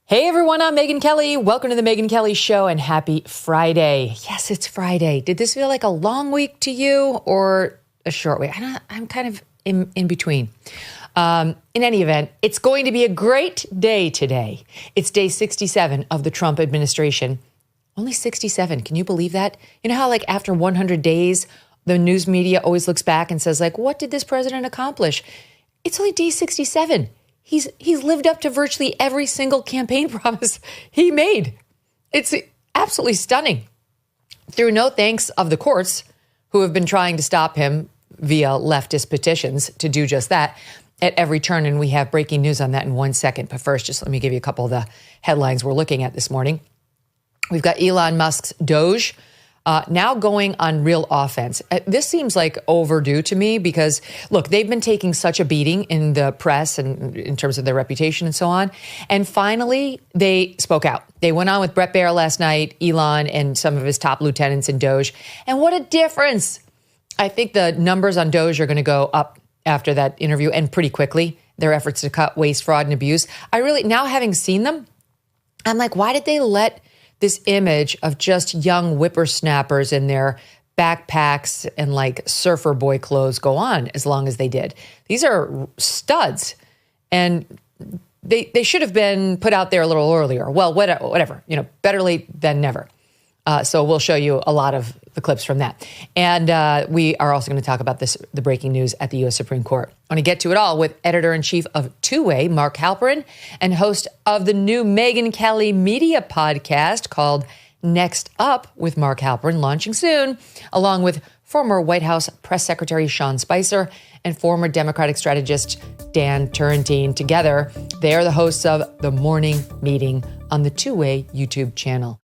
Hey everyone, I'm Megyn Kelly. Welcome to the Megyn Kelly Show and happy Friday. Yes, it's Friday. Did this feel like a long week to you or a short week? I'm kind of in between. In any event, it's going to be a great day today. It's day 67 of the Trump administration. Only 67. Can you believe that? You know how like after 100 days, the news media always looks back and says like, what did this president accomplish? It's only day 67. He's lived up to virtually every single campaign promise he made. It's absolutely stunning. Through no thanks of the courts, who have been trying to stop him via leftist petitions to do just that at every turn. And we have breaking news on that in 1 second. But first, just let me give you a couple of the headlines we're looking at this morning. We've got Elon Musk's DOGE now going on real offense. This seems like overdue to me because, look, they've been taking such a beating in the press and in terms of their reputation and so on. And finally, they spoke out. They went on with Bret Baier last night, Elon and some of his top lieutenants in DOGE. And what a difference. I think the numbers on DOGE are going to go up after that interview and pretty quickly, their efforts to cut waste, fraud, and abuse. Now having seen them, I'm like, why did they let this image of just young whippersnappers in their backpacks and like surfer boy clothes go on as long as they did? These are studs, and they should have been put out there a little earlier. Well, whatever, better late than never. So we'll show you a lot of the clips from that. And we are also going to talk about the breaking news at the U.S. Supreme Court. I want to get to it all with editor-in-chief of Two-Way, Mark Halperin, and host of the new Megyn Kelly media podcast called Next Up with Mark Halperin, launching soon, along with former White House Press Secretary Sean Spicer and former Democratic strategist Dan Turrentine. Together, they are the hosts of The Morning Meeting on the Two-Way YouTube channel.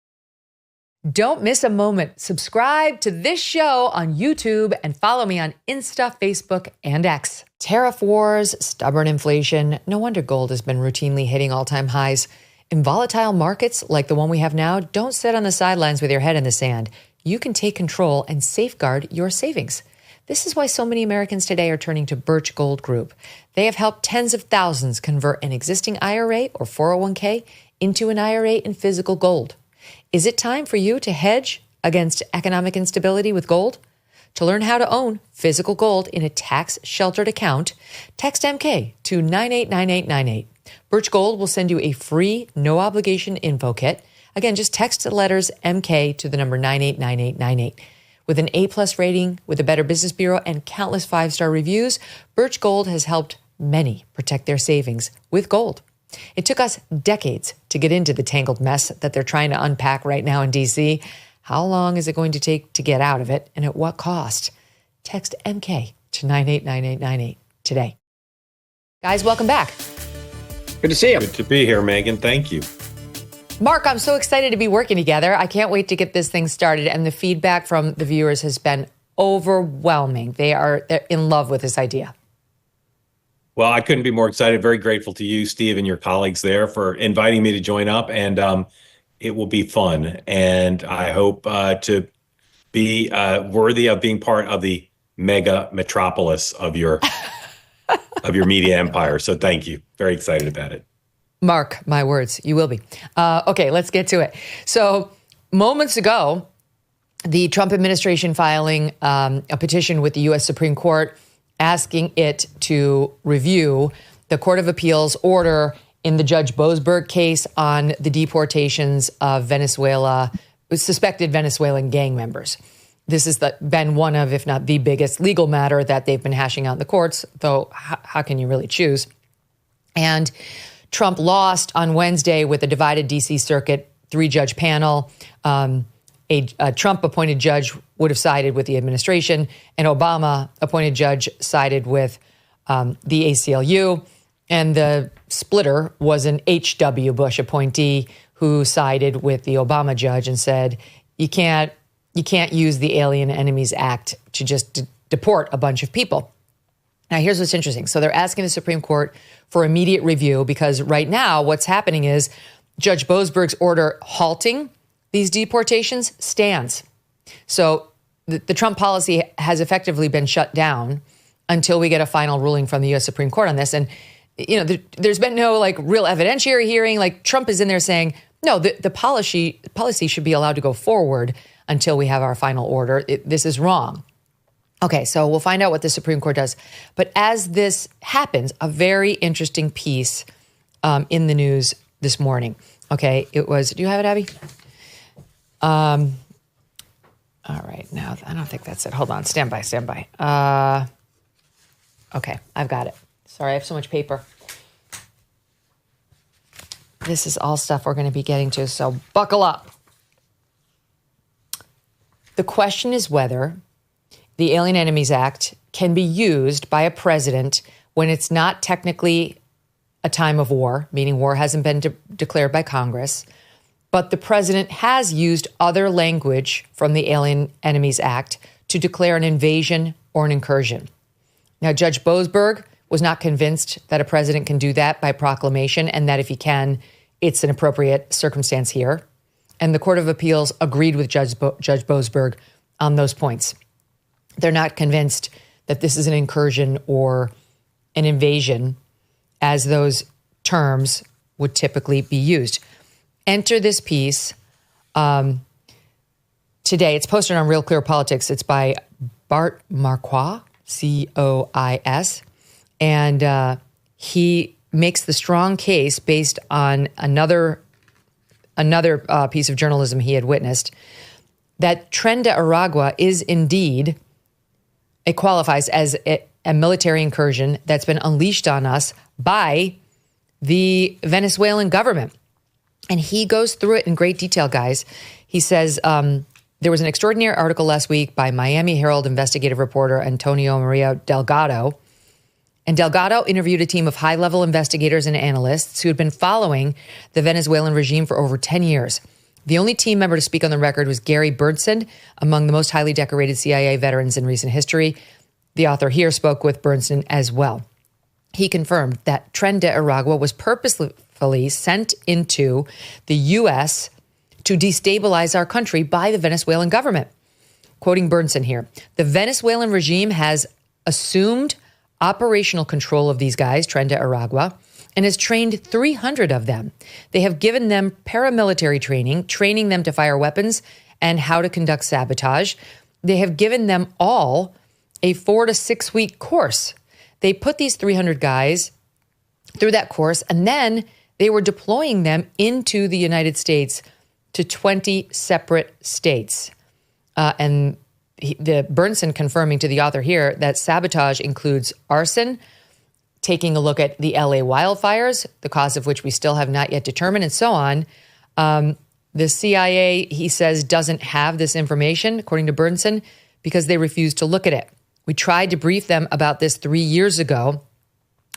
Don't miss a moment. Subscribe to this show on YouTube and follow me on Insta, Facebook, and X. Tariff wars, stubborn inflation. No wonder gold has been routinely hitting all-time highs. In volatile markets like the one we have now, don't sit on the sidelines with your head in the sand. You can take control and safeguard your savings. This is why so many Americans today are turning to Birch Gold Group. They have helped tens of thousands convert an existing IRA or 401k into an IRA in physical gold. Is it time for you to hedge against economic instability with gold? To learn how to own physical gold in a tax-sheltered account, text MK to 989898. Birch Gold will send you a free, no-obligation info kit. Again, just text the letters MK to the number 989898. With an A-plus rating with the Better Business Bureau and countless five-star reviews, Birch Gold has helped many protect their savings with gold. It took us decades to get into the tangled mess that they're trying to unpack right now in D.C. How long is it going to take to get out of it, and at what cost? Text MK to 989898 today. Guys, welcome back. Good to see you. Good to be here, Megyn. Thank you. Mark, I'm so excited to be working together. I can't wait to get this thing started, and the feedback from the viewers has been overwhelming. They're in love with this idea. Well, I couldn't be more excited. Very grateful to you, Steve, and your colleagues there for inviting me to join up. And it will be fun. And I hope to be worthy of being part of the mega metropolis of your media empire. So thank you. Very excited about it. Mark my words, you will be. Okay, let's get to it. So moments ago, the Trump administration filing a petition with the U.S. Supreme Court asking it to review the Court of Appeals order in the Judge Boasberg case on the deportations of suspected Venezuelan gang members. This has been one of, if not the biggest legal matter that they've been hashing out in the courts, though how can you really choose? And Trump lost on Wednesday with a divided D.C. Circuit 3-judge panel. A Trump-appointed judge would have sided with the administration. An Obama-appointed judge sided with the ACLU. And the splitter was an H.W. Bush appointee who sided with the Obama judge and said, you can't use the Alien Enemies Act to just deport a bunch of people. Now, here's what's interesting. So they're asking the Supreme Court for immediate review because right now what's happening is Judge Boasberg's order halting these deportations stands. So the Trump policy has effectively been shut down until we get a final ruling from the U.S. Supreme Court on this. And there's been no like real evidentiary hearing. Like Trump is in there saying, no, the policy should be allowed to go forward until we have our final order. This is wrong. Okay, so we'll find out what the Supreme Court does. But as this happens, a very interesting piece in the news this morning. Okay, it was, do you have it, Abby? All right, now, I don't think that's it. Hold on, stand by. Okay, I've got it. Sorry, I have so much paper. This is all stuff we're going to be getting to, so buckle up. The question is whether the Alien Enemies Act can be used by a president when it's not technically a time of war, meaning war hasn't been declared by Congress, but the president has used other language from the Alien Enemies Act to declare an invasion or an incursion. Now, Judge Boasberg was not convinced that a president can do that by proclamation and that if he can, it's an appropriate circumstance here. And the Court of Appeals agreed with Judge Boasberg on those points. They're not convinced that this is an incursion or an invasion as those terms would typically be used. Enter this piece today. It's posted on Real Clear Politics. It's by Bart Marquis, C-O-I-S. And he makes the strong case based on another piece of journalism he had witnessed that Tren de Aragua is indeed, it qualifies as a military incursion that's been unleashed on us by the Venezuelan government. And he goes through it in great detail, guys. He says, there was an extraordinary article last week by Miami Herald investigative reporter Antonio Maria Delgado. And Delgado interviewed a team of high-level investigators and analysts who had been following the Venezuelan regime for over 10 years. The only team member to speak on the record was Gary Berntsen, among the most highly decorated CIA veterans in recent history. The author here spoke with Berntsen as well. He confirmed that Tren de Aragua was purposefully sent into the U.S. to destabilize our country by the Venezuelan government. Quoting Berntsen here, the Venezuelan regime has assumed operational control of these guys, Tren de Aragua, and has trained 300 of them. They have given them paramilitary training, training them to fire weapons and how to conduct sabotage. They have given them all a 4 to 6 week course. They put these 300 guys through that course, and then they were deploying them into the United States to 20 separate states. The Berntsen confirming to the author here that sabotage includes arson, taking a look at the LA wildfires, the cause of which we still have not yet determined, and so on. The CIA, he says, doesn't have this information, according to Berntsen, because they refused to look at it. We tried to brief them about this 3 years ago.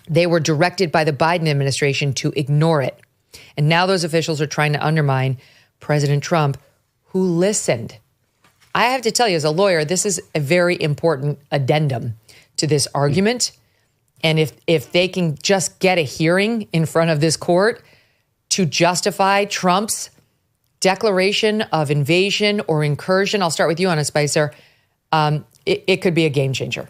They were directed by the Biden administration to ignore it. And now those officials are trying to undermine President Trump, who listened. I have to tell you, as a lawyer, this is a very important addendum to this argument. And if they can just get a hearing in front of this court to justify Trump's declaration of invasion or incursion, I'll start with you, Anna Spicer, it could be a game changer.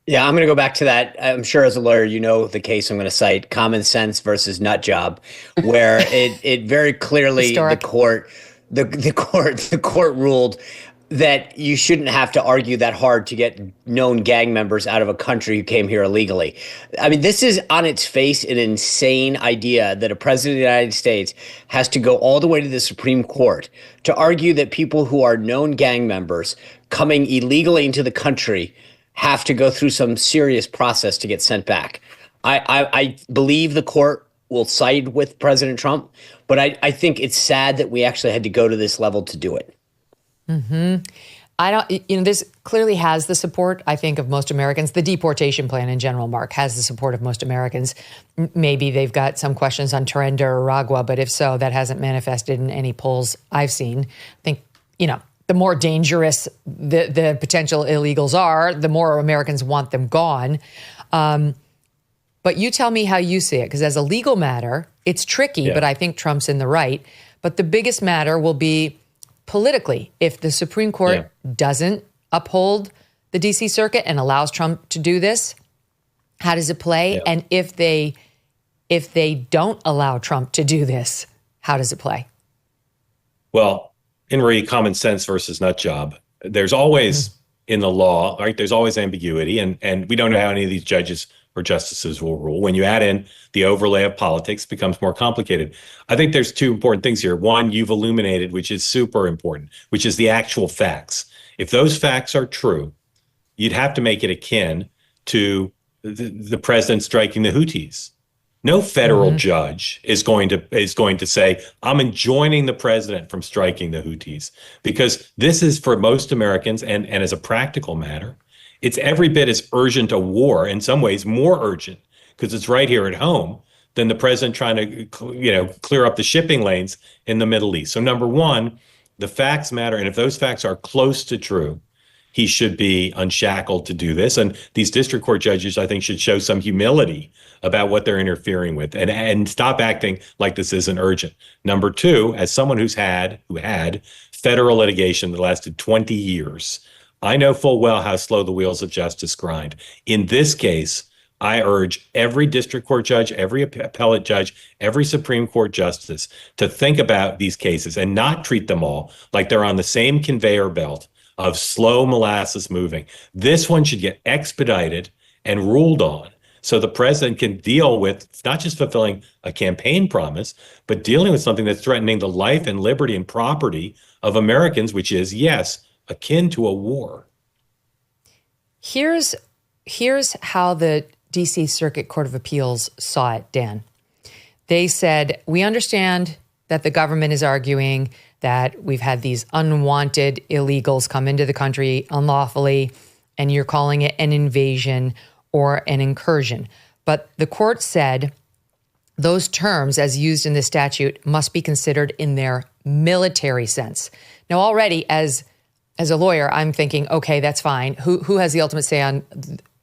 Yeah, I'm going to go back to that. I'm sure as a lawyer, you know the case I'm going to cite, common sense versus nut job, where it very clearly Historic. The court ruled that you shouldn't have to argue that hard to get known gang members out of a country who came here illegally. I mean, this is on its face an insane idea that a president of the United States has to go all the way to the Supreme Court to argue that people who are known gang members coming illegally into the country have to go through some serious process to get sent back. I believe the court will side with President Trump, but I think it's sad that we actually had to go to this level to do it. Mm-hmm. This clearly has the support, I think, of most Americans. The deportation plan in general, Mark, has the support of most Americans. Maybe they've got some questions on Tren de Aragua, but if so, that hasn't manifested in any polls I've seen. I think, the more dangerous the potential illegals are, the more Americans want them gone. But you tell me how you see it, because as a legal matter, it's tricky, but I think Trump's in the right. But the biggest matter will be politically. If the Supreme Court doesn't uphold the D.C. Circuit and allows Trump to do this, How does it play? Yeah. And if they don't allow Trump to do this, how does it play? Well, in common sense versus nut job, there's always in the law, right? There's always ambiguity, and we don't know how any of these judges or justices will rule. When you add in the overlay of politics, it becomes more complicated. I think there's two important things here. One, you've illuminated, which is super important, which is the actual facts. If those facts are true, you'd have to make it akin to the president striking the Houthis. No federal judge is going to say, I'm enjoining the president from striking the Houthis, because this is, for most Americans, and as a practical matter, it's every bit as urgent a war, in some ways more urgent, because it's right here at home, than the president trying to clear up the shipping lanes in the Middle East. So number one, the facts matter. And if those facts are close to true, he should be unshackled to do this. And these district court judges, I think, should show some humility about what they're interfering with, and stop acting like this isn't urgent. Number two, as someone who had federal litigation that lasted 20 years, I know full well how slow the wheels of justice grind. In this case, I urge every district court judge, every appellate judge, every Supreme Court justice to think about these cases and not treat them all like they're on the same conveyor belt of slow molasses moving. This one should get expedited and ruled on, so the president can deal with not just fulfilling a campaign promise, but dealing with something that's threatening the life and liberty and property of Americans, which is, yes, akin to a war. Here's how the D.C. Circuit Court of Appeals saw it, Dan. They said, we understand that the government is arguing that we've had these unwanted illegals come into the country unlawfully, and you're calling it an invasion or an incursion. But the court said those terms, as used in the statute, must be considered in their military sense. Now, already, as a lawyer, I'm thinking, okay, that's fine. Who has the ultimate say on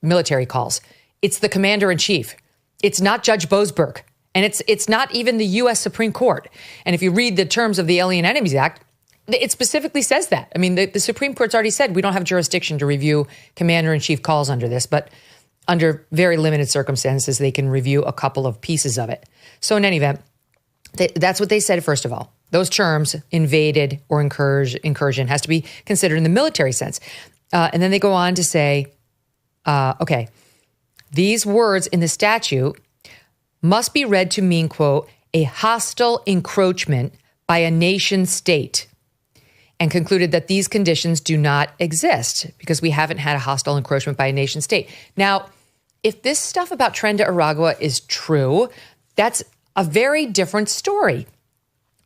military calls? It's the commander in chief. It's not Judge Boasberg. And it's not even the U.S. Supreme Court. And if you read the terms of the Alien Enemies Act, it specifically says that. I mean, the Supreme Court's already said we don't have jurisdiction to review commander-in-chief calls under this, but under very limited circumstances, they can review a couple of pieces of it. So in any event, that's what they said, first of all. Those terms, invaded or incursion, has to be considered in the military sense. And then they go on to say, okay, these words in the statute must be read to mean, quote, a hostile encroachment by a nation state, and concluded that these conditions do not exist because we haven't had a hostile encroachment by a nation state. Now, if this stuff about Tren de Aragua is true, that's a very different story.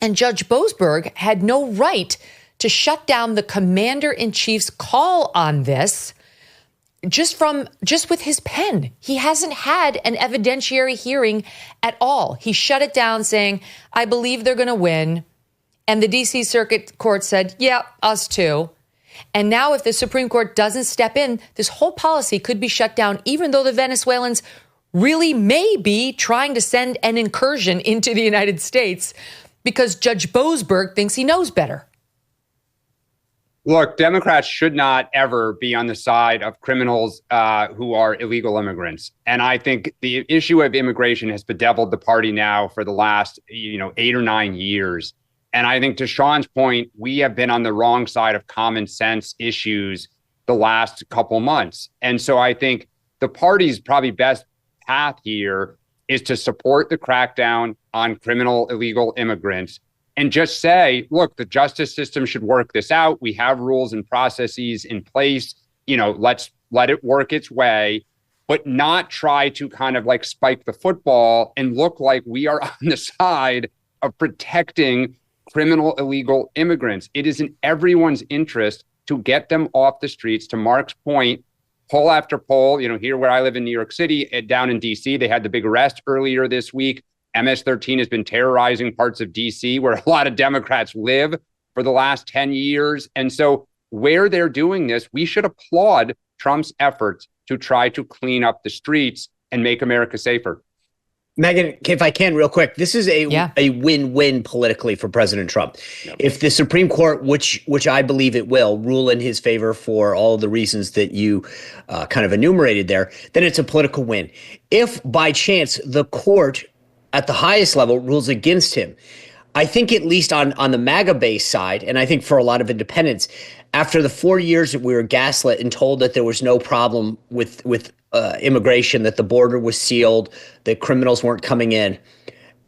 And Judge Boasberg had no right to shut down the commander-in-chief's call on this just with his pen. He hasn't had an evidentiary hearing at all. He shut it down saying, I believe they're going to win. And the D.C. Circuit Court said, yeah, us too. And now if the Supreme Court doesn't step in, this whole policy could be shut down, even though the Venezuelans really may be trying to send an incursion into the United States because Judge Boasberg thinks he knows better. Look, Democrats should not ever be on the side of criminals who are illegal immigrants. And I think the issue of immigration has bedeviled the party now for the last, 8 or 9 years. And I think to Sean's point, we have been on the wrong side of common sense issues the last couple months. And so I think the party's probably best path here is to support the crackdown on criminal illegal immigrants and just say, look, the justice system should work this out. We have rules and processes in place. Let's let it work its way, but not try to kind of like spike the football and look like we are on the side of protecting criminal illegal immigrants. It is in everyone's interest to get them off the streets. To Mark's point, poll after poll, here where I live in New York City, down in DC, they had the big arrest earlier this week. MS-13 has been terrorizing parts of DC where a lot of Democrats live for the last 10 years. And so where they're doing this, we should applaud Trump's efforts to try to clean up the streets and make America safer. Megyn, if I can, real quick, this is a win-win politically for President Trump. Yep. If the Supreme Court, which I believe it will, rule in his favor for all of the reasons that you kind of enumerated there, then it's a political win. If by chance the court at the highest level rules against him, I think at least on the MAGA base side, and I think for a lot of independents, after the 4 years that we were gaslit and told that there was no problem with immigration, that the border was sealed, that criminals weren't coming in,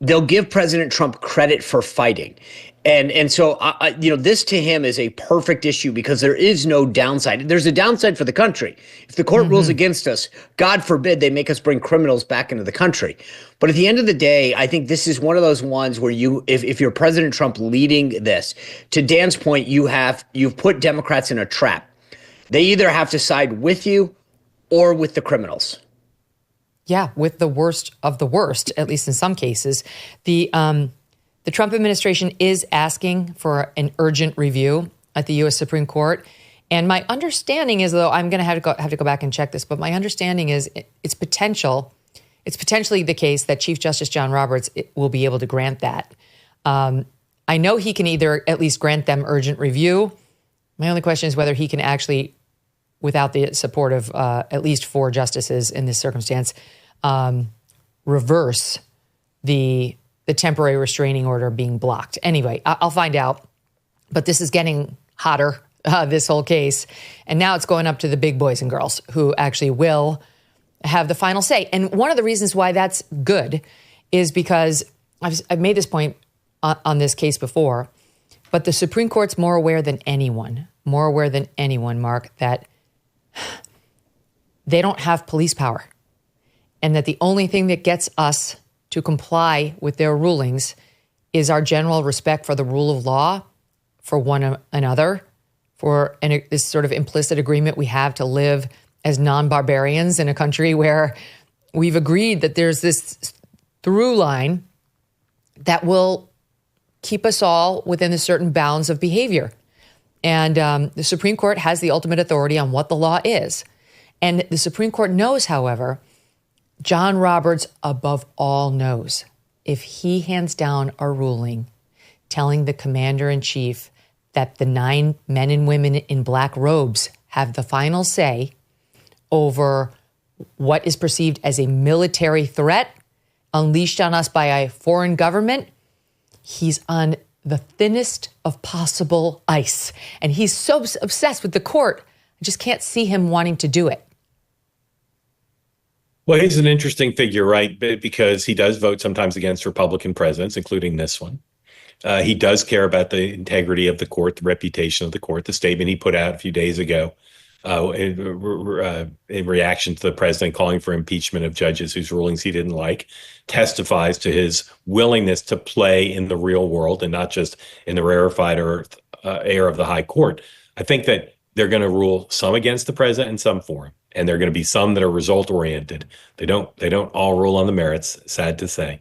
they'll give President Trump credit for fighting. And so, this to him is a perfect issue because there is no downside. There's a downside for the country. If the court rules against us, God forbid they make us bring criminals back into the country. But at the end of the day, I think this is one of those ones where if you're President Trump leading this, to Dan's point, you've put Democrats in a trap. They either have to side with you or with the criminals. Yeah, with the worst of the worst, at least in some cases. The Trump administration is asking for an urgent review at the U.S. Supreme Court. And my understanding is, though, I'm going to have to go back and check this, but my understanding is it's potentially the case that Chief Justice John Roberts will be able to grant that. I know he can either at least grant them urgent review. My only question is whether he can actually, without the support of at least 4 justices in this circumstance, reverse the temporary restraining order being blocked. Anyway, I'll find out. But this is getting hotter, this whole case. And now it's going up to the big boys and girls who actually will have the final say. And one of the reasons why that's good is because I've made this point on this case before, but the Supreme Court's more aware than anyone, Mark, that they don't have police power. And that the only thing that gets us to comply with their rulings is our general respect for the rule of law, for one another, for this sort of implicit agreement we have to live as non-barbarians in a country where we've agreed that there's this through line that will keep us all within the certain bounds of behavior. And the Supreme Court has the ultimate authority on what the law is. And the Supreme Court knows, however, John Roberts, above all, knows if he hands down a ruling telling the commander-in-chief that the 9 men and women in black robes have the final say over what is perceived as a military threat unleashed on us by a foreign government, he's on the thinnest of possible ice. And he's so obsessed with the court, I just can't see him wanting to do it. Well, he's an interesting figure, right? Because he does vote sometimes against Republican presidents, including this one. He does care about the integrity of the court, the reputation of the court. The statement he put out a few days ago in reaction to the president calling for impeachment of judges whose rulings he didn't like testifies to his willingness to play in the real world and not just in the rarefied air of the high court. I think that they're going to rule some against the president and some for him. And there are going to be some that are result oriented. They don't all rule on the merits, sad to say.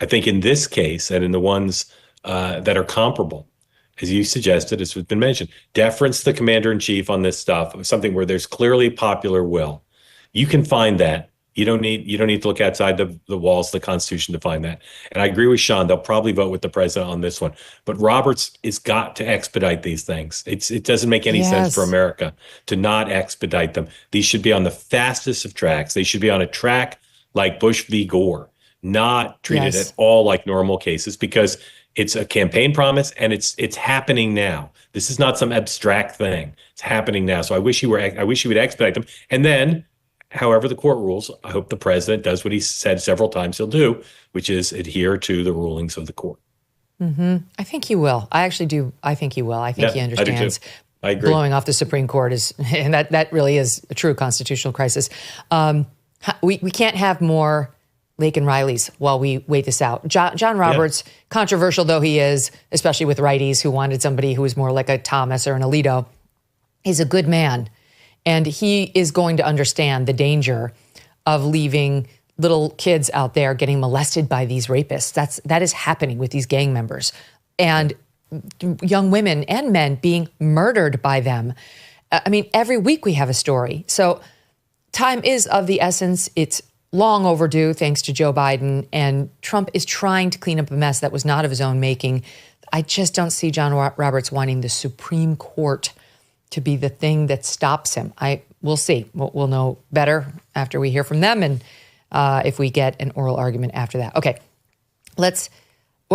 I think in this case and in the ones that are comparable, as you suggested, as has been mentioned, deference to the commander in chief on this stuff, something where there's clearly popular will. You can find that. You don't need to look outside the walls of the Constitution to find that. And I agree with Sean. They'll probably vote with the president on this one. But Roberts has got to expedite these things. It doesn't make any sense for America to not expedite them. These should be on the fastest of tracks. They should be on a track like Bush v. Gore, not treated at all like normal cases, because it's a campaign promise and it's happening now. This is not some abstract thing. It's happening now. So I wish he would expedite them. And then, however the court rules, I hope the president does what he said several times he'll do, which is adhere to the rulings of the court. Mm-hmm. I think he will. I actually do. I think he will. I think he understands. I agree. Blowing off the Supreme Court and that really is a true constitutional crisis. We can't have more Lake and Riley's while we wait this out. John Roberts, controversial though he is, especially with righties who wanted somebody who was more like a Thomas or an Alito, he's a good man. And he is going to understand the danger of leaving little kids out there getting molested by these rapists. That is happening with these gang members. And young women and men being murdered by them. I mean, every week we have a story. So time is of the essence. It's long overdue, thanks to Joe Biden. And Trump is trying to clean up a mess that was not of his own making. I just don't see John Roberts wanting the Supreme Court to be the thing that stops him. We'll see. We'll know better after we hear from them and if we get an oral argument after that. Okay,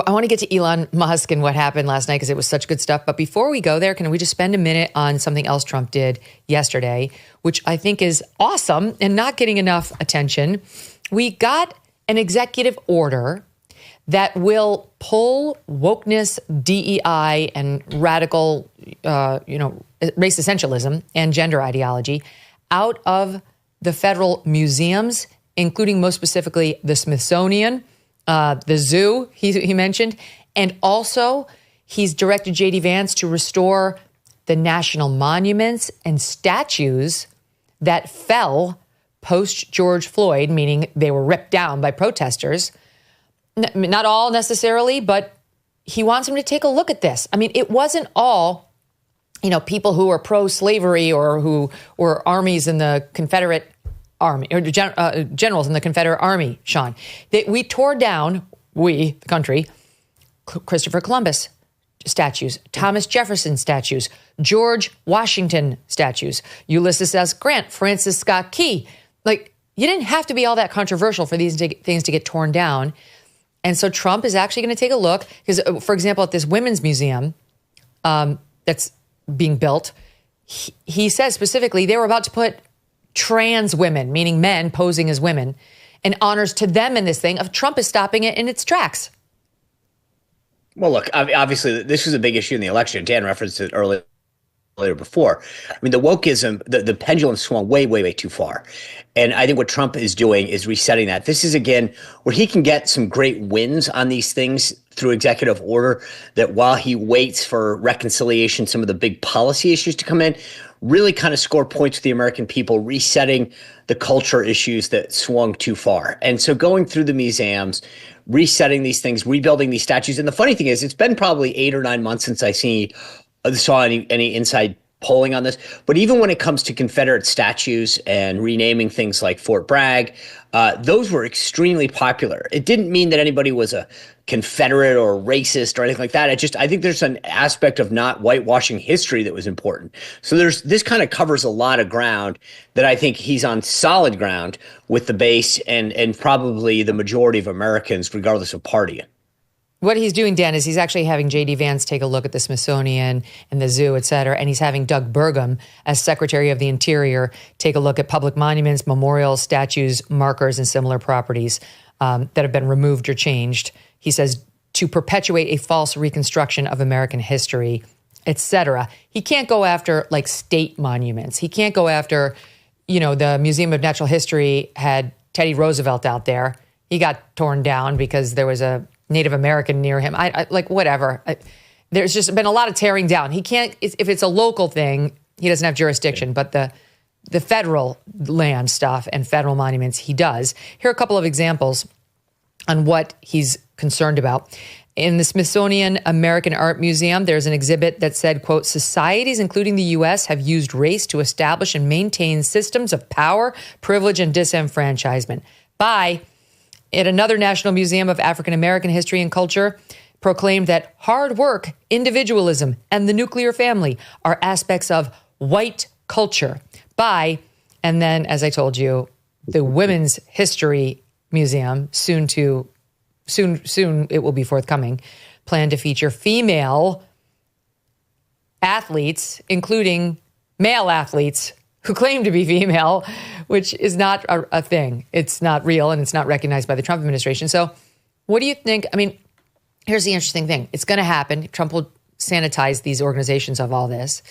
I want to get to Elon Musk and what happened last night because it was such good stuff. But before we go there, can we just spend a minute on something else Trump did yesterday, which I think is awesome and not getting enough attention? We got an executive order that will pull wokeness, DEI, and radical, race essentialism and gender ideology out of the federal museums, including most specifically the Smithsonian, the zoo he mentioned, and also he's directed J.D. Vance to restore the national monuments and statues that fell post George Floyd, meaning they were ripped down by protesters. Not all necessarily, but he wants him to take a look at this. I mean, it wasn't all, people who are pro-slavery or who were armies in the Confederate Army or generals in the Confederate Army, Sean. We tore down, the country, Christopher Columbus statues, Thomas Jefferson statues, George Washington statues, Ulysses S. Grant, Francis Scott Key. You didn't have to be all that controversial for these things to get torn down. And so Trump is actually going to take a look because, for example, at this women's museum that's being built, he says specifically they were about to put trans women, meaning men posing as women, and honors to them in this thing. Trump is stopping it in its tracks. Well, look, obviously, this was a big issue in the election. Dan referenced it earlier before. I mean, the wokeism, the pendulum swung way, way, way too far. And I think what Trump is doing is resetting that. This is, again, where he can get some great wins on these things through executive order, that while he waits for reconciliation, some of the big policy issues to come in, really kind of score points with the American people, resetting the culture issues that swung too far. And so going through the museums, resetting these things, rebuilding these statues. And the funny thing is, it's been probably 8 or 9 months since I saw any inside polling on this. But even when it comes to Confederate statues and renaming things like Fort Bragg, those were extremely popular. It didn't mean that anybody was a Confederate or racist or anything like that. I think there's an aspect of not whitewashing history that was important. So this kind of covers a lot of ground that I think he's on solid ground with the base and probably the majority of Americans, regardless of party. What he's doing, Dan, is he's actually having J.D. Vance take a look at the Smithsonian and the zoo, et cetera, and he's having Doug Burgum, as Secretary of the Interior, take a look at public monuments, memorials, statues, markers, and similar properties that have been removed or changed. He says to perpetuate a false reconstruction of American history, et cetera. He can't go after state monuments. He can't go after, the Museum of Natural History had Teddy Roosevelt out there. He got torn down because there was a Native American near him. Whatever. There's just been a lot of tearing down. He can't, if it's a local thing, he doesn't have jurisdiction, but the federal land stuff and federal monuments, he does. Here are a couple of examples on what he's concerned about. In the Smithsonian American Art Museum, there's an exhibit that said, quote, societies, including the U.S., have used race to establish and maintain systems of power, privilege, and disenfranchisement. At another National Museum of African American History and Culture, proclaimed that hard work, individualism, and the nuclear family are aspects of white culture. And then, as I told you, the Women's History Museum, soon it will be forthcoming, plan to feature female athletes, including male athletes who claim to be female, which is not a thing. It's not real, and it's not recognized by the Trump administration. So what do you think? I mean, here's the interesting thing. It's going to happen. Trump will sanitize these organizations of all this.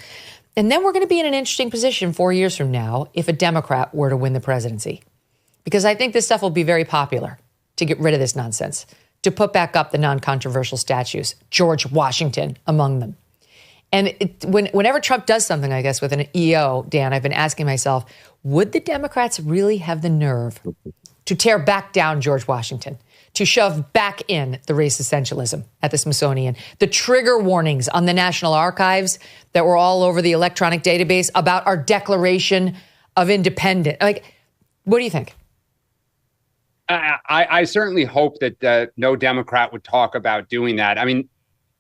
And then we're going to be in an interesting position 4 years from now if a Democrat were to win the presidency. Because I think this stuff will be very popular to get rid of this nonsense, to put back up the non-controversial statues, George Washington among them. And whenever Trump does something, I guess, with an EO, Dan, I've been asking myself, would the Democrats really have the nerve to tear back down George Washington, to shove back in the race essentialism at the Smithsonian, the trigger warnings on the National Archives that were all over the electronic database about our Declaration of Independence? What do you think? I certainly hope that no Democrat would talk about doing that. I mean,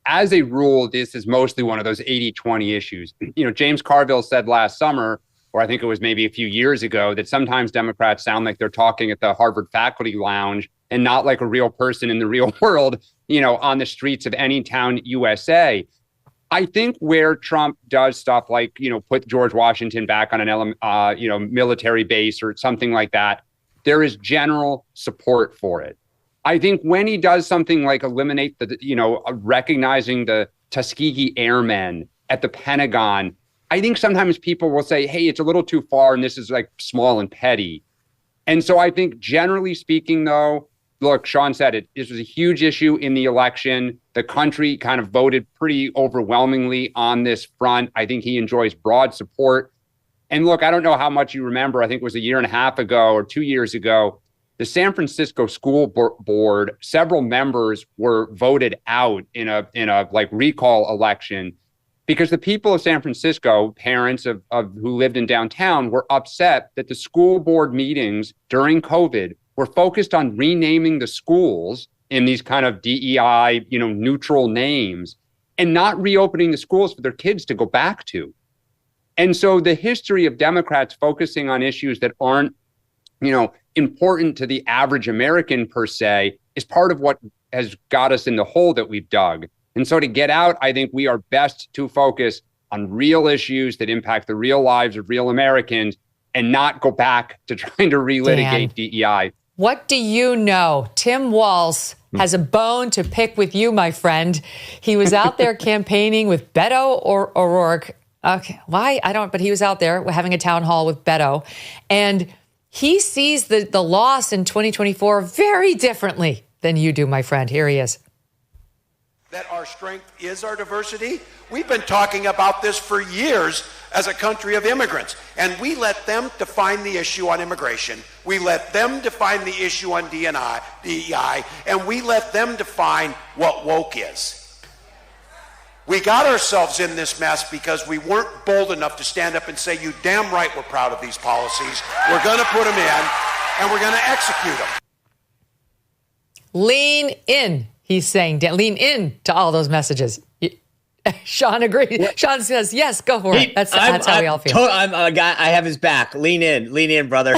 as a rule, this is mostly one of those 80-20 issues. James Carville said last summer, or I think it was maybe a few years ago, that sometimes Democrats sound like they're talking at the Harvard faculty lounge and not like a real person in the real world, on the streets of any town, USA. I think where Trump does stuff like, put George Washington back on an military base or something like that, there is general support for it. I think when he does something like eliminate recognizing the Tuskegee Airmen at the Pentagon, I think sometimes people will say, hey, it's a little too far and this is like small and petty. And so I think generally speaking, though, look, Sean said it, this was a huge issue in the election. The country kind of voted pretty overwhelmingly on this front. I think he enjoys broad support. And look, I don't know how much you remember. I think it was a year and a half ago or 2 years ago, the San Francisco School Board, several members were voted out in a recall election because the people of San Francisco, parents of who lived in downtown, were upset that the school board meetings during COVID were focused on renaming the schools in these kind of DEI, neutral names, and not reopening the schools for their kids to go back to. And so the history of Democrats focusing on issues that aren't, important to the average American per se is part of what has got us in the hole that we've dug. And so to get out, I think we are best to focus on real issues that impact the real lives of real Americans and not go back to trying to relitigate DEI. What do you know? Tim Walz has a bone to pick with you, my friend. He was out there campaigning with Beto O'Rourke. Okay, why? I don't, but he was out there having a town hall with Beto. And he sees the loss in 2024 very differently than you do, my friend. Here he is. That our strength is our diversity. We've been talking about this for years as a country of immigrants, and we let them define the issue on immigration. We let them define the issue on DEI, and we let them define what woke is. We got ourselves in this mess because we weren't bold enough to stand up and say, you damn right we're proud of these policies. We're going to put them in, and we're going to execute them. Lean in, he's saying. Lean in to all those messages. Sean agrees. Sean says, yes, go for it. That's how we all feel. I have his back. Lean in, brother.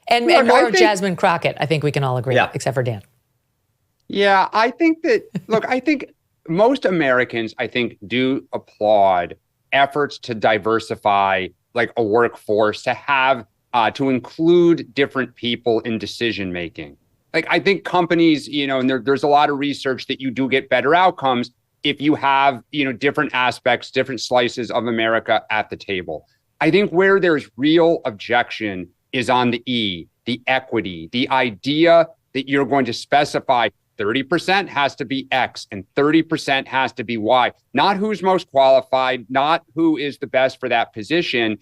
and more of Jasmine Crockett, I think we can all agree, except for Dan. Yeah, I think that, I think most Americans, do applaud efforts to diversify like a workforce, to have, to include different people in decision making. Like, I think companies, and there's a lot of research that you do get better outcomes if you have, different aspects, different slices of America at the table. I think where there's real objection is on the E, the equity, the idea that you're going to specify 30% has to be X and 30% has to be Y, not who's most qualified, not who is the best for that position.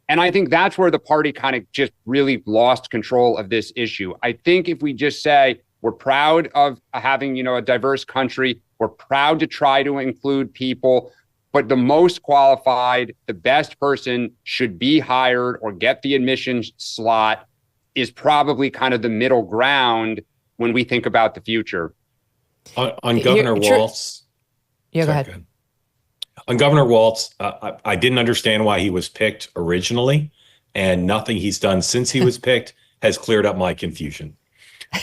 And I think that's where the party kind of just really lost control of this issue. I think if we just say we're proud of having, a diverse country, we're proud to try to include people, but the most qualified, the best person should be hired or get the admissions slot is probably kind of the middle ground when we think about the future. On Governor Walz. Yeah, go ahead. On Governor Walz, I didn't understand why he was picked originally, and nothing he's done since he was picked has cleared up my confusion.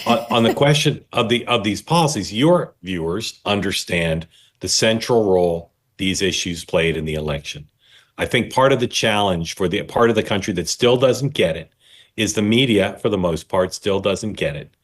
On the question of these policies, your viewers understand the central role these issues played in the election. I think part of the challenge for the part of the country that still doesn't get it is the media, for the most part, still doesn't get it.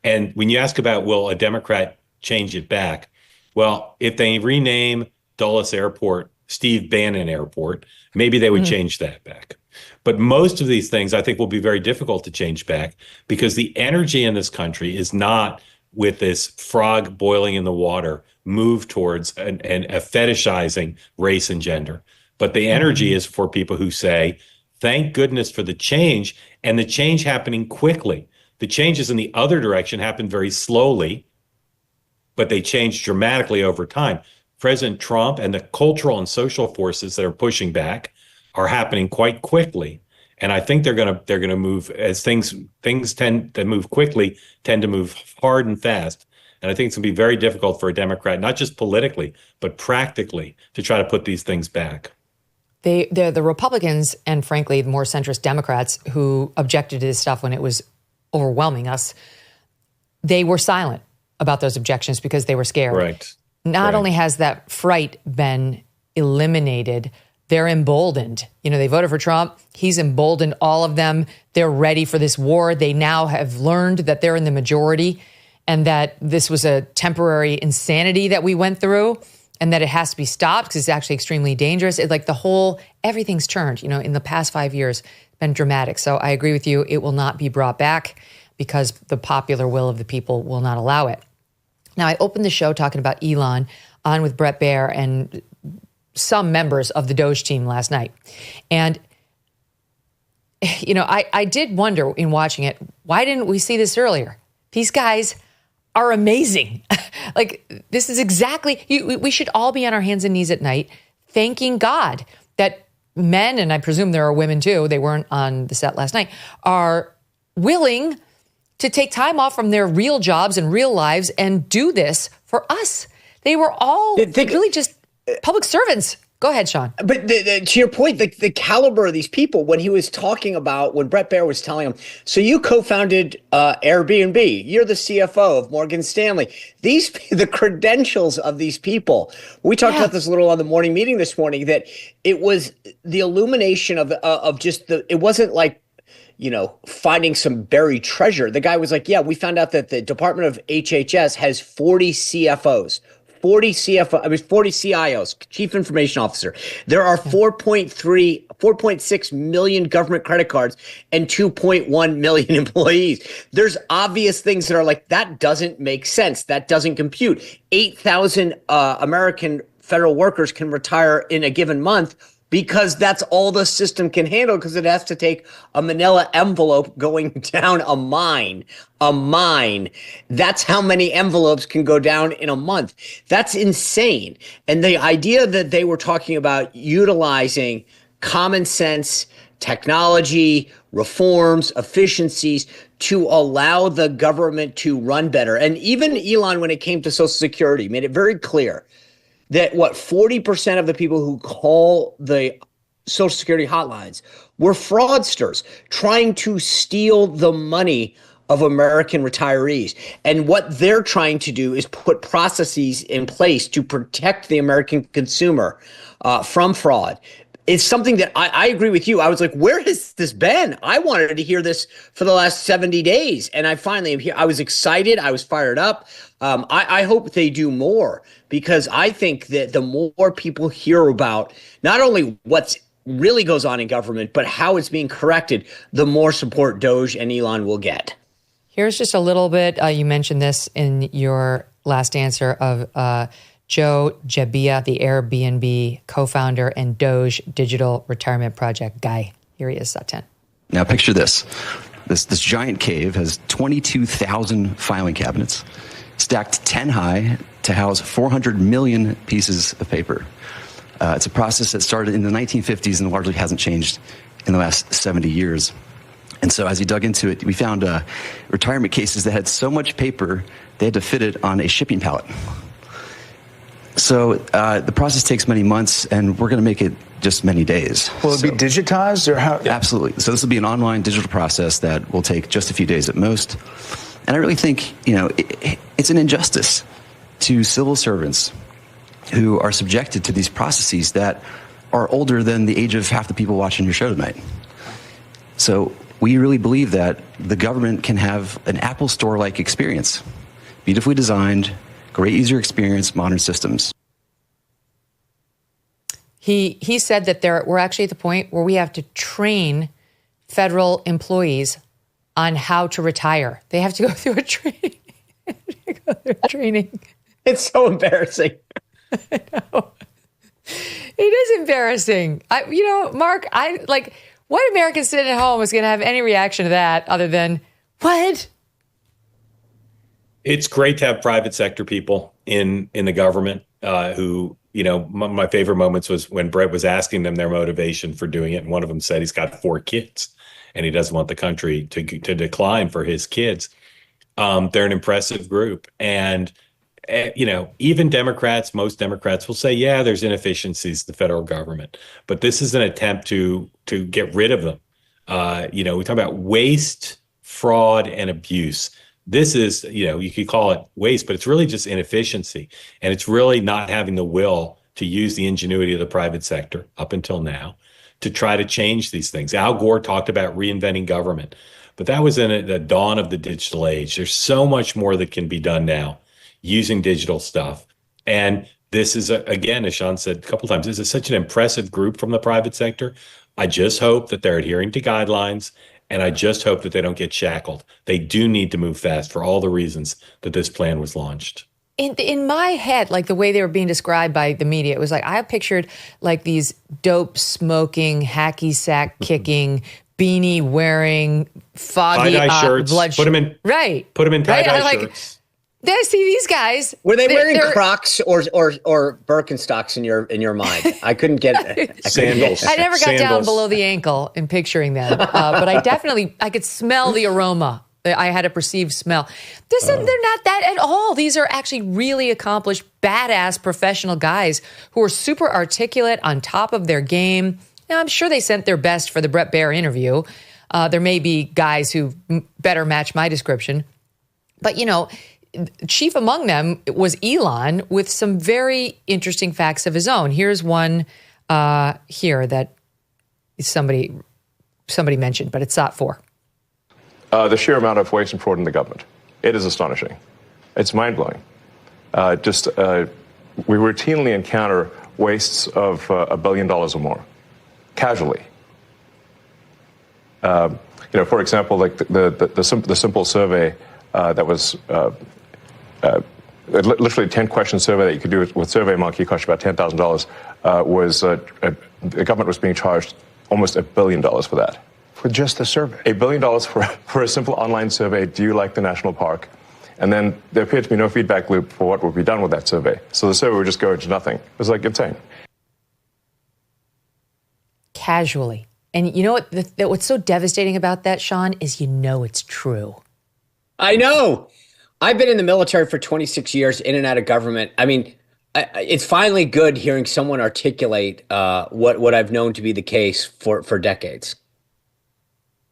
And when you ask about, will a Democrat change it back? Well, if they rename Dulles Airport Steve Bannon Airport, maybe they would change that back. But most of these things I think will be very difficult to change back because the energy in this country is not with this frog boiling in the water move towards a fetishizing race and gender. But the energy is for people who say, thank goodness for the change, and the change happening quickly. The changes in the other direction happen very slowly, but they change dramatically over time. President Trump and the cultural and social forces that are pushing back are happening quite quickly. And I think they're gonna move as things tend to move quickly, tend to move hard and fast. And I think it's going to be very difficult for a Democrat, not just politically, but practically, to try to put these things back. They're the Republicans and, frankly, the more centrist Democrats who objected to this stuff when it was overwhelming us. They were silent about those objections because they were scared. Right. Not only has that fright been eliminated, they're emboldened. They voted for Trump. He's emboldened all of them. They're ready for this war. They now have learned that they're in the majority and that this was a temporary insanity that we went through and that it has to be stopped because it's actually extremely dangerous. Everything's turned, in the past 5 years, been dramatic. So I agree with you. It will not be brought back because the popular will of the people will not allow it. Now, I opened the show talking about Elon on with Bret Baier and some members of the DOGE team last night. And, I did wonder in watching it, why didn't we see this earlier? These guys are amazing. This is exactly, we should all be on our hands and knees at night, thanking God that men, and I presume there are women too, they weren't on the set last night, are willing to take time off from their real jobs and real lives and do this for us. They were all really just public servants. Go ahead, Sean. But to your point, the caliber of these people, when he was talking about, when Bret Baier was telling him, so you co-founded Airbnb, you're the CFO of Morgan Stanley. The credentials of these people. We talked about this a little on the morning meeting this morning, that it was the illumination of just it wasn't like, finding some buried treasure. The guy was like, we found out that the Department of HHS has 40 CFOs. 40 CIOs, Chief Information Officer. There are 4.6 million government credit cards and 2.1 million employees. There's obvious things that are like, that doesn't make sense. That doesn't compute. 8,000 American federal workers can retire in a given month because that's all the system can handle, because it has to take a manila envelope going down a mine. That's how many envelopes can go down in a month. That's insane. And the idea that they were talking about utilizing common sense, technology, reforms, efficiencies to allow the government to run better. And even Elon, when it came to Social Security, made it very clear that 40% of the people who call the Social Security hotlines were fraudsters trying to steal the money of American retirees. And what they're trying to do is put processes in place to protect the American consumer from fraud. It's something that I agree with you. I was like, where has this been? I wanted to hear this for the last 70 days. And I finally am here. I was excited. I was fired up. I hope they do more, because I think that the more people hear about not only what's really goes on in government, but how it's being corrected, the more support DOGE and Elon will get. Here's just a little bit. You mentioned this in your last answer of Joe Gebbia, the Airbnb co-founder and DOGE Digital Retirement Project guy. Here he is, Satan. Now picture this. This giant cave has 22,000 filing cabinets, stacked 10 high to house 400 million pieces of paper. It's a process that started in the 1950s and largely hasn't changed in the last 70 years. And so as he dug into it, we found retirement cases that had so much paper, they had to fit it on a shipping pallet. So the process takes many months, and we're going to make it just many days. Will it be digitized, or how? Absolutely. So this will be an online digital process that will take just a few days at most. And I really think, it's an injustice to civil servants who are subjected to these processes that are older than the age of half the people watching your show tonight. So we really believe that the government can have an Apple Store-like experience, beautifully designed, great user experience, modern systems. He said that we're actually at the point where we have to train federal employees on how to retire. They have to go through a training. It's so embarrassing. I know. It is embarrassing. Mark, what American sitting at home is going to have any reaction to that other than, what? It's great to have private sector people in the government. who, my favorite moments was when Brett was asking them their motivation for doing it. And one of them said he's got 4 kids and he doesn't want the country to decline for his kids. They're an impressive group. And, even Democrats, most Democrats will say, yeah, there's inefficiencies in the federal government. But this is an attempt to get rid of them. We talk about waste, fraud, and abuse. This is, you could call it waste, but it's really just inefficiency. And it's really not having the will to use the ingenuity of the private sector up until now to try to change these things. Al Gore talked about reinventing government, but that was in the dawn of the digital age. There's so much more that can be done now using digital stuff. And this is, again, as Sean said a couple of times, this is such an impressive group from the private sector. I just hope that they're adhering to guidelines, and I just hope that they don't get shackled. They do need to move fast for all the reasons that this plan was launched. In my head, like the way they were being described by the media, it was like I pictured like these dope smoking, hacky sack kicking, beanie wearing, foggy tie-dye shirts. Put them in tie-dye shirts. Then I see these guys. Were they wearing Crocs or Birkenstocks in your mind? I couldn't get sandals. I never got down below the ankle in picturing them, but I could smell the aroma. I had a perceived smell. They're not that at all. These are actually really accomplished, badass professional guys who are super articulate, on top of their game. Now, I'm sure they sent their best for the Bret Baier interview. There may be guys who better match my description. But, chief among them was Elon with some very interesting facts of his own. Here's one here that somebody mentioned, but it's not for. The sheer amount of waste and fraud in the government. It is astonishing. It's mind-blowing. We routinely encounter wastes of $1 billion or more, casually. For example, like the simple survey that was literally a 10-question survey that you could do with SurveyMonkey, cost you about $10,000, was the government was being charged almost $1 billion for that. For just the survey? $1 billion for a simple online survey, do you like the national park? And then there appeared to be no feedback loop for what would be done with that survey. So the survey would just go into nothing. It was like insane. Casually. And you know what? What's so devastating about that, Sean, is it's true. I know. I've been in the military for 26 years, in and out of government. I mean, it's finally good hearing someone articulate what I've known to be the case for decades.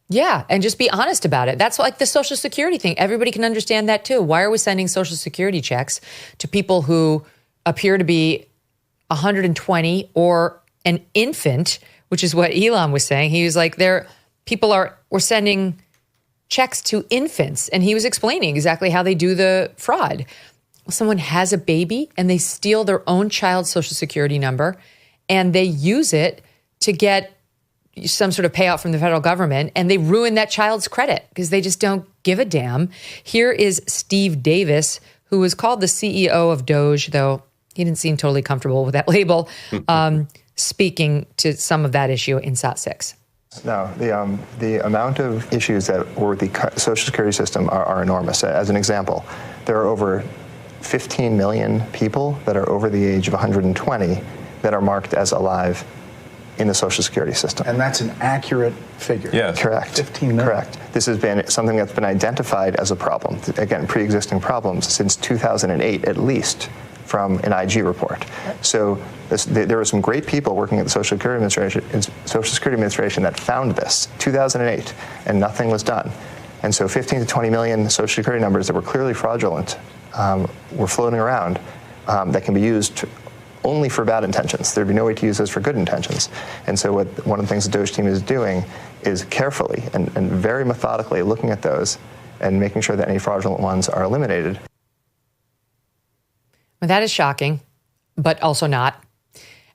Yeah, and just be honest about it. That's like the Social Security thing. Everybody can understand that too. Why are we sending Social Security checks to people who appear to be 120 or an infant, which is what Elon was saying. He was like, we're sending checks to infants. And he was explaining exactly how they do the fraud. Someone has a baby and they steal their own child's Social Security number and they use it to get some sort of payout from the federal government, and they ruin that child's credit because they just don't give a damn. Here is Steve Davis, who was called the CEO of DOGE, though he didn't seem totally comfortable with that label, speaking to some of that issue in SOT 6. No, the amount of issues that were with the Social Security system are enormous. As an example, there are over 15 million people that are over the age of 120 that are marked as alive in the Social Security system. And that's an accurate figure. Yes. Correct. 15 million. Correct. This has been something that's been identified as a problem, again, pre-existing problems since 2008 at least, from an IG report. So there were some great people working at the Social Security Administration that found this, 2008, and nothing was done. And so 15 to 20 million Social Security numbers that were clearly fraudulent were floating around that can be used only for bad intentions. There'd be no way to use those for good intentions. And so one of the things the DOGE team is doing is carefully and very methodically looking at those and making sure that any fraudulent ones are eliminated. Well, that is shocking, but also not.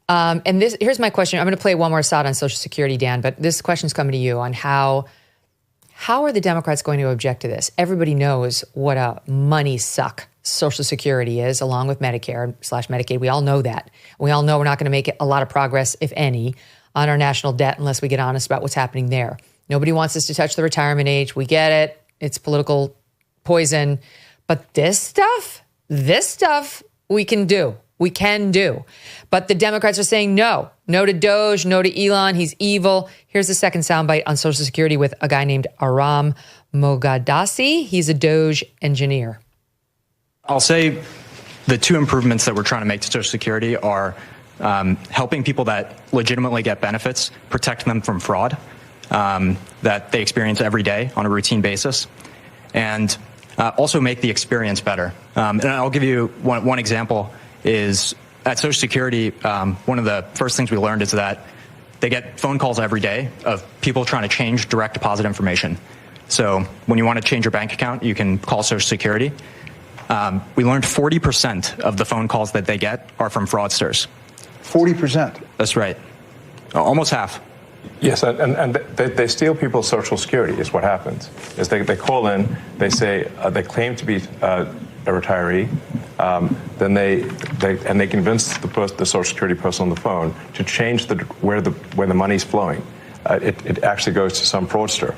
And here's my question. I'm going to play one more aside on Social Security, Dan, but this question's coming to you on how are the Democrats going to object to this? Everybody knows what a money suck Social Security is, along with Medicare/Medicaid. We all know that. We all know we're not going to make a lot of progress, if any, on our national debt unless we get honest about what's happening there. Nobody wants us to touch the retirement age. We get it. It's political poison. But this stuff we can do. we can do. But the Democrats are saying no to DOGE, no to Elon. He's evil. Here's the second soundbite on Social Security with a guy named Aram Moghadassi. He's a DOGE engineer. I'll say the two improvements that we're trying to make to Social Security are helping people that legitimately get benefits, protect them from fraud that they experience every day on a routine basis, and also make the experience better. And I'll give you one example is at Social Security, one of the first things we learned is that they get phone calls every day of people trying to change direct deposit information. So when you want to change your bank account, you can call Social Security. We learned 40% of the phone calls that they get are from fraudsters. 40%? That's right. Almost half. Yes, and they steal people's Social Security is what happens. Is they call in, they say, they claim to be a retiree, then they convince the Social Security person on the phone to change where the money's flowing. It actually goes to some fraudster.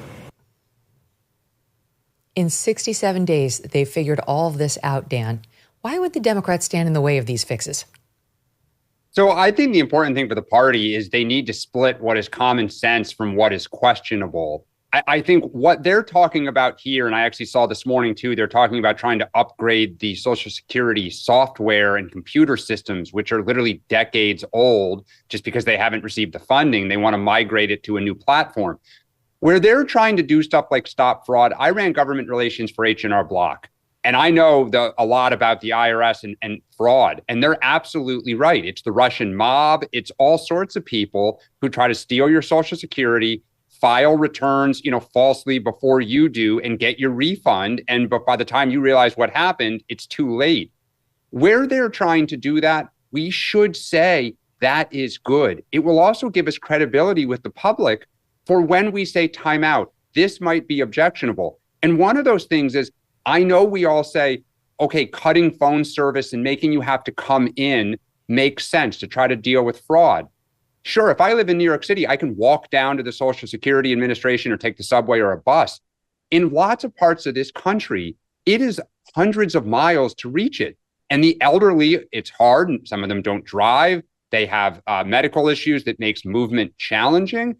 In 67 days, they figured all of this out, Dan. Why would the Democrats stand in the way of these fixes? So I think the important thing for the party is they need to split what is common sense from what is questionable. I think what they're talking about here, and I actually saw this morning too, they're talking about trying to upgrade the Social Security software and computer systems, which are literally decades old, just because they haven't received the funding. They want to migrate it to a new platform. Where they're trying to do stuff like stop fraud, I ran government relations for H&R Block. And I know a lot about the IRS and fraud. And they're absolutely right. It's the Russian mob. It's all sorts of people who try to steal your Social Security, file returns, falsely before you do and get your refund. And but by the time you realize what happened, it's too late. Where they're trying to do that, we should say that is good. It will also give us credibility with the public for when we say time out. This might be objectionable. And one of those things is, I know we all say, okay, cutting phone service and making you have to come in makes sense to try to deal with fraud. Sure, if I live in New York City, I can walk down to the Social Security Administration or take the subway or a bus. In lots of parts of this country, it is hundreds of miles to reach it. And the elderly, it's hard. And some of them don't drive. They have medical issues that makes movement challenging.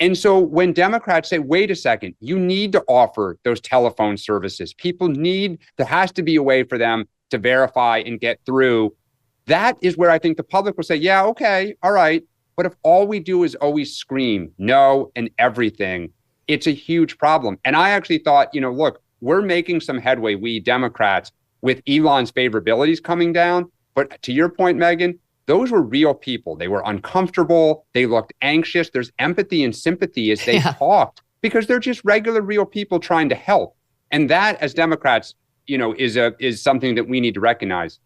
And so when Democrats say, wait a second, you need to offer those telephone services. There has to be a way for them to verify and get through. That is where I think the public will say, yeah, okay, all right. But if all we do is always scream no and everything, it's a huge problem. And I actually thought, look, we're making some headway, we Democrats, with Elon's favorabilities coming down. But to your point, Megyn, those were real people. They were uncomfortable. They looked anxious. There's empathy and sympathy as they talked because they're just regular, real people trying to help. And that, as Democrats, is something that we need to recognize.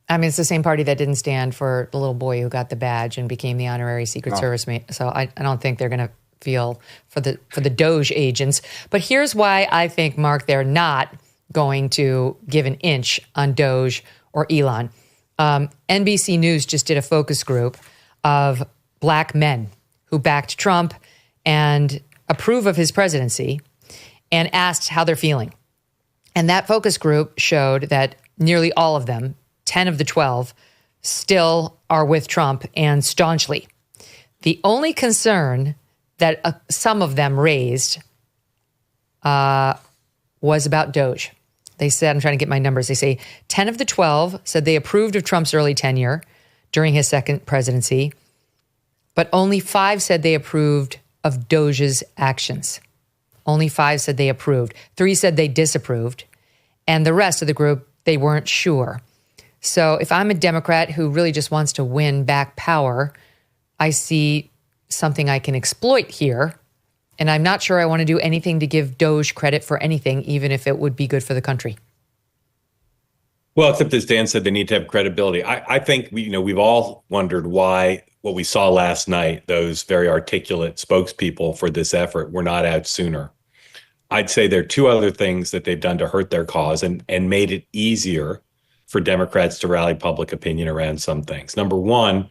I mean, it's the same party that didn't stand for the little boy who got the badge and became the honorary Secret Service mate. So I don't think they're going to feel for the DOGE agents. But here's why I think, Mark, they're not going to give an inch on DOGE or Elon. NBC News just did a focus group of black men who backed Trump and approve of his presidency and asked how they're feeling. And that focus group showed that nearly all of them, 10 of the 12, still are with Trump and staunchly. The only concern that some of them raised was about DOGE. They said, I'm trying to get my numbers. They say 10 of the 12 said they approved of Trump's early tenure during his second presidency, but only 5 said they approved of DOGE's actions. Only 5 said they approved. 3 said they disapproved. And the rest of the group, they weren't sure. So if I'm a Democrat who really just wants to win back power, I see something I can exploit here. And I'm not sure I want to do anything to give DOGE credit for anything, even if it would be good for the country. Well, except as Dan said, they need to have credibility. I think we've all wondered why what we saw last night, those very articulate spokespeople for this effort, were not out sooner. I'd say there are 2 other things that they've done to hurt their cause and made it easier for Democrats to rally public opinion around some things. Number one,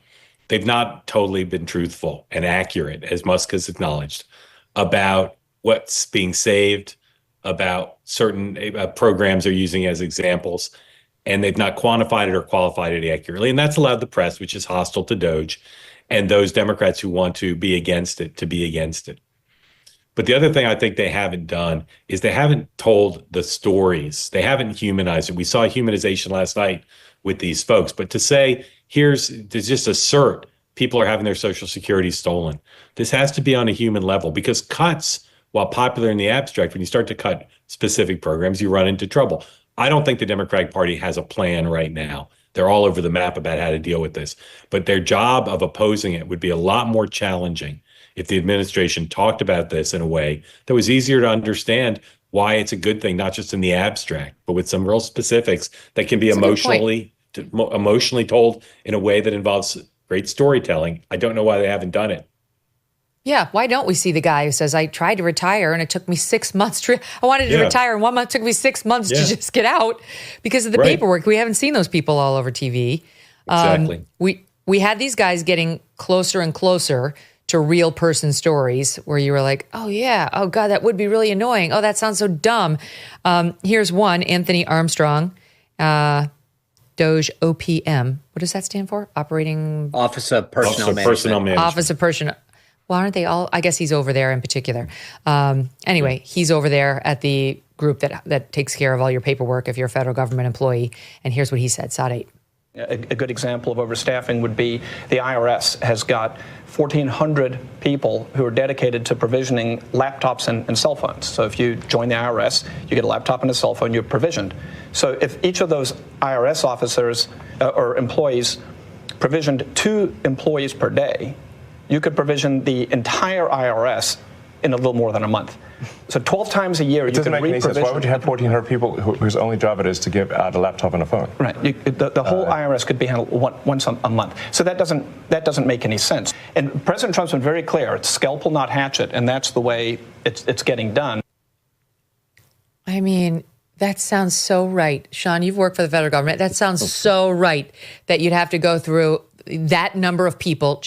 they've not totally been truthful and accurate, as Musk has acknowledged, about what's being saved, about certain programs they're using as examples. and they've not quantified it or qualified it accurately. And that's allowed the press, which is hostile to DOGE, and those Democrats who want to be against it to be against it. But the other thing I think they haven't done is they haven't told the stories. They haven't humanized it. We saw humanization last night with these folks. But to say, to just assert people are having their Social Security stolen, this has to be on a human level, because cuts, while popular in the abstract, when you start to cut specific programs, you run into trouble. I don't think the Democratic Party has a plan right now. They're all over the map about how to deal with this. But their job of opposing it would be a lot more challenging if the administration talked about this in a way that was easier to understand why it's a good thing, not just in the abstract, but with some real specifics that can be emotionally told in a way that involves great storytelling. I don't know why they haven't done it. Yeah, why don't we see the guy who says, I tried to retire and it took me 6 months I wanted to retire in 1 month, it took me 6 months to just get out because of the paperwork. We haven't seen those people all over TV. Exactly. We had these guys getting closer and closer to real person stories where you were like, oh yeah, oh God, that would be really annoying. Oh, that sounds so dumb. Here's one, Anthony Armstrong, DOGE OPM. What does that stand for? Office of Personnel Management. Office of Personnel. Well, aren't they all? I guess he's over there in particular. Anyway, he's over there at the group that takes care of all your paperwork if you're a federal government employee. And here's what he said, Sod 8. A good example of overstaffing would be the IRS has got 1,400 people who are dedicated to provisioning laptops and cell phones. So if you join the IRS, you get a laptop and a cell phone, you're provisioned. So if each of those IRS officers or employees provisioned 2 employees per day, you could provision the entire IRS in a little more than a month. So 12 times a year, it doesn't make any sense. Why would you have 1,400 people whose only job it is to give out a laptop and a phone? Right. The whole IRS could be handled once a month. So that doesn't make any sense. And President Trump's been very clear. It's scalpel, not hatchet, and that's the way it's getting done. I mean, that sounds so right. Sean, you've worked for the federal government. That sounds so right that you'd have to go through that number of people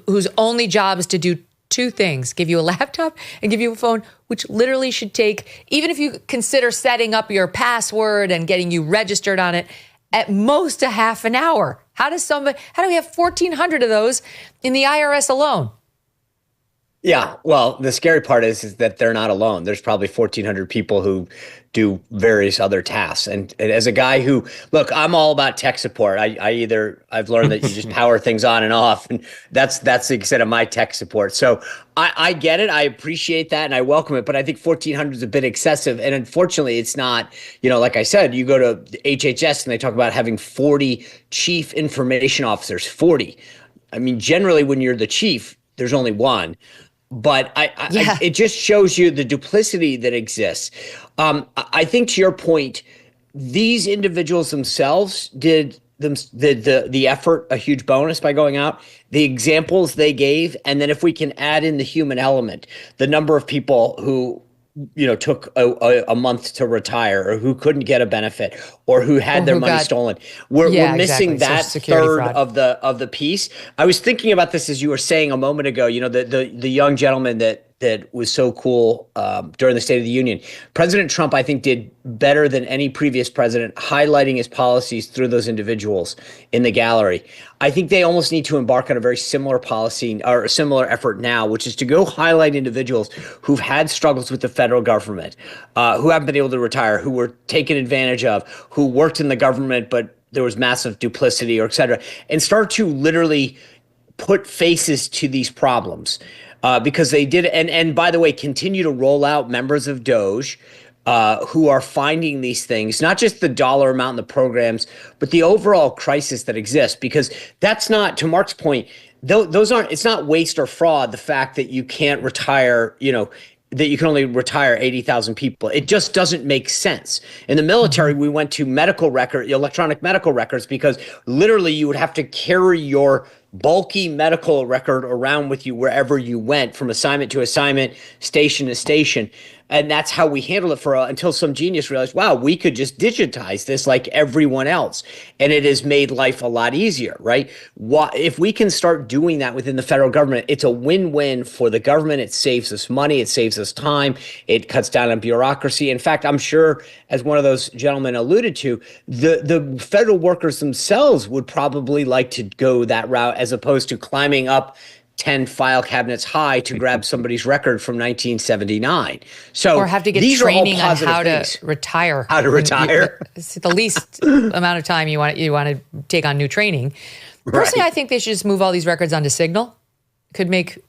whose only job is to do 2 things, give you a laptop and give you a phone, which literally should take, even if you consider setting up your password and getting you registered on it, at most a half an hour. How do we have 1,400 of those in the IRS alone? Yeah, well, the scary part is that they're not alone. There's probably 1,400 people who do various other tasks. And as a guy who, look, I'm all about tech support. I've learned that you just power things on and off, and that's the extent of my tech support. So I get it. I appreciate that, and I welcome it. But I think 1,400 is a bit excessive. And unfortunately, it's not, like I said, you go to HHS and they talk about having 40 chief information officers, 40. I mean, generally when you're the chief, there's only one. But it just shows you the duplicity that exists. I think to your point, these individuals themselves did the effort a huge bonus by going out, the examples they gave, and then if we can add in the human element, the number of people who took a month to retire, or who couldn't get a benefit, or who had their money stolen. We're missing that third of the piece. I was thinking about this as you were saying a moment ago. The young gentleman that was so cool during the State of the Union. President Trump, I think, did better than any previous president, highlighting his policies through those individuals in the gallery. I think they almost need to embark on a very similar policy or a similar effort now, which is to go highlight individuals who've had struggles with the federal government, who haven't been able to retire, who were taken advantage of, who worked in the government, but there was massive duplicity, or et cetera, and start to literally put faces to these problems. Because they did, and by the way, continue to roll out members of DOGE who are finding these things, not just the dollar amount in the programs, but the overall crisis that exists. Because that's not, to Mark's point, those aren't, it's not waste or fraud, the fact that you can't retire, that you can only retire 80,000 people. It just doesn't make sense. In the military, we went to electronic medical records, because literally you would have to carry your bulky medical record around with you wherever you went, from assignment to assignment, station to station. And that's how we handled it until some genius realized, wow, we could just digitize this like everyone else. And it has made life a lot easier, right? If we can start doing that within the federal government, it's a win-win for the government. It saves us money. It saves us time. It cuts down on bureaucracy. In fact, I'm sure, as one of those gentlemen alluded to, the federal workers themselves would probably like to go that route as opposed to climbing up 10 file cabinets high to grab somebody's record from 1979. So or have to get training on how to retire. How to retire. It's the least amount of time you want to take on new training. Personally, I think they should just move all these records onto Signal. Could make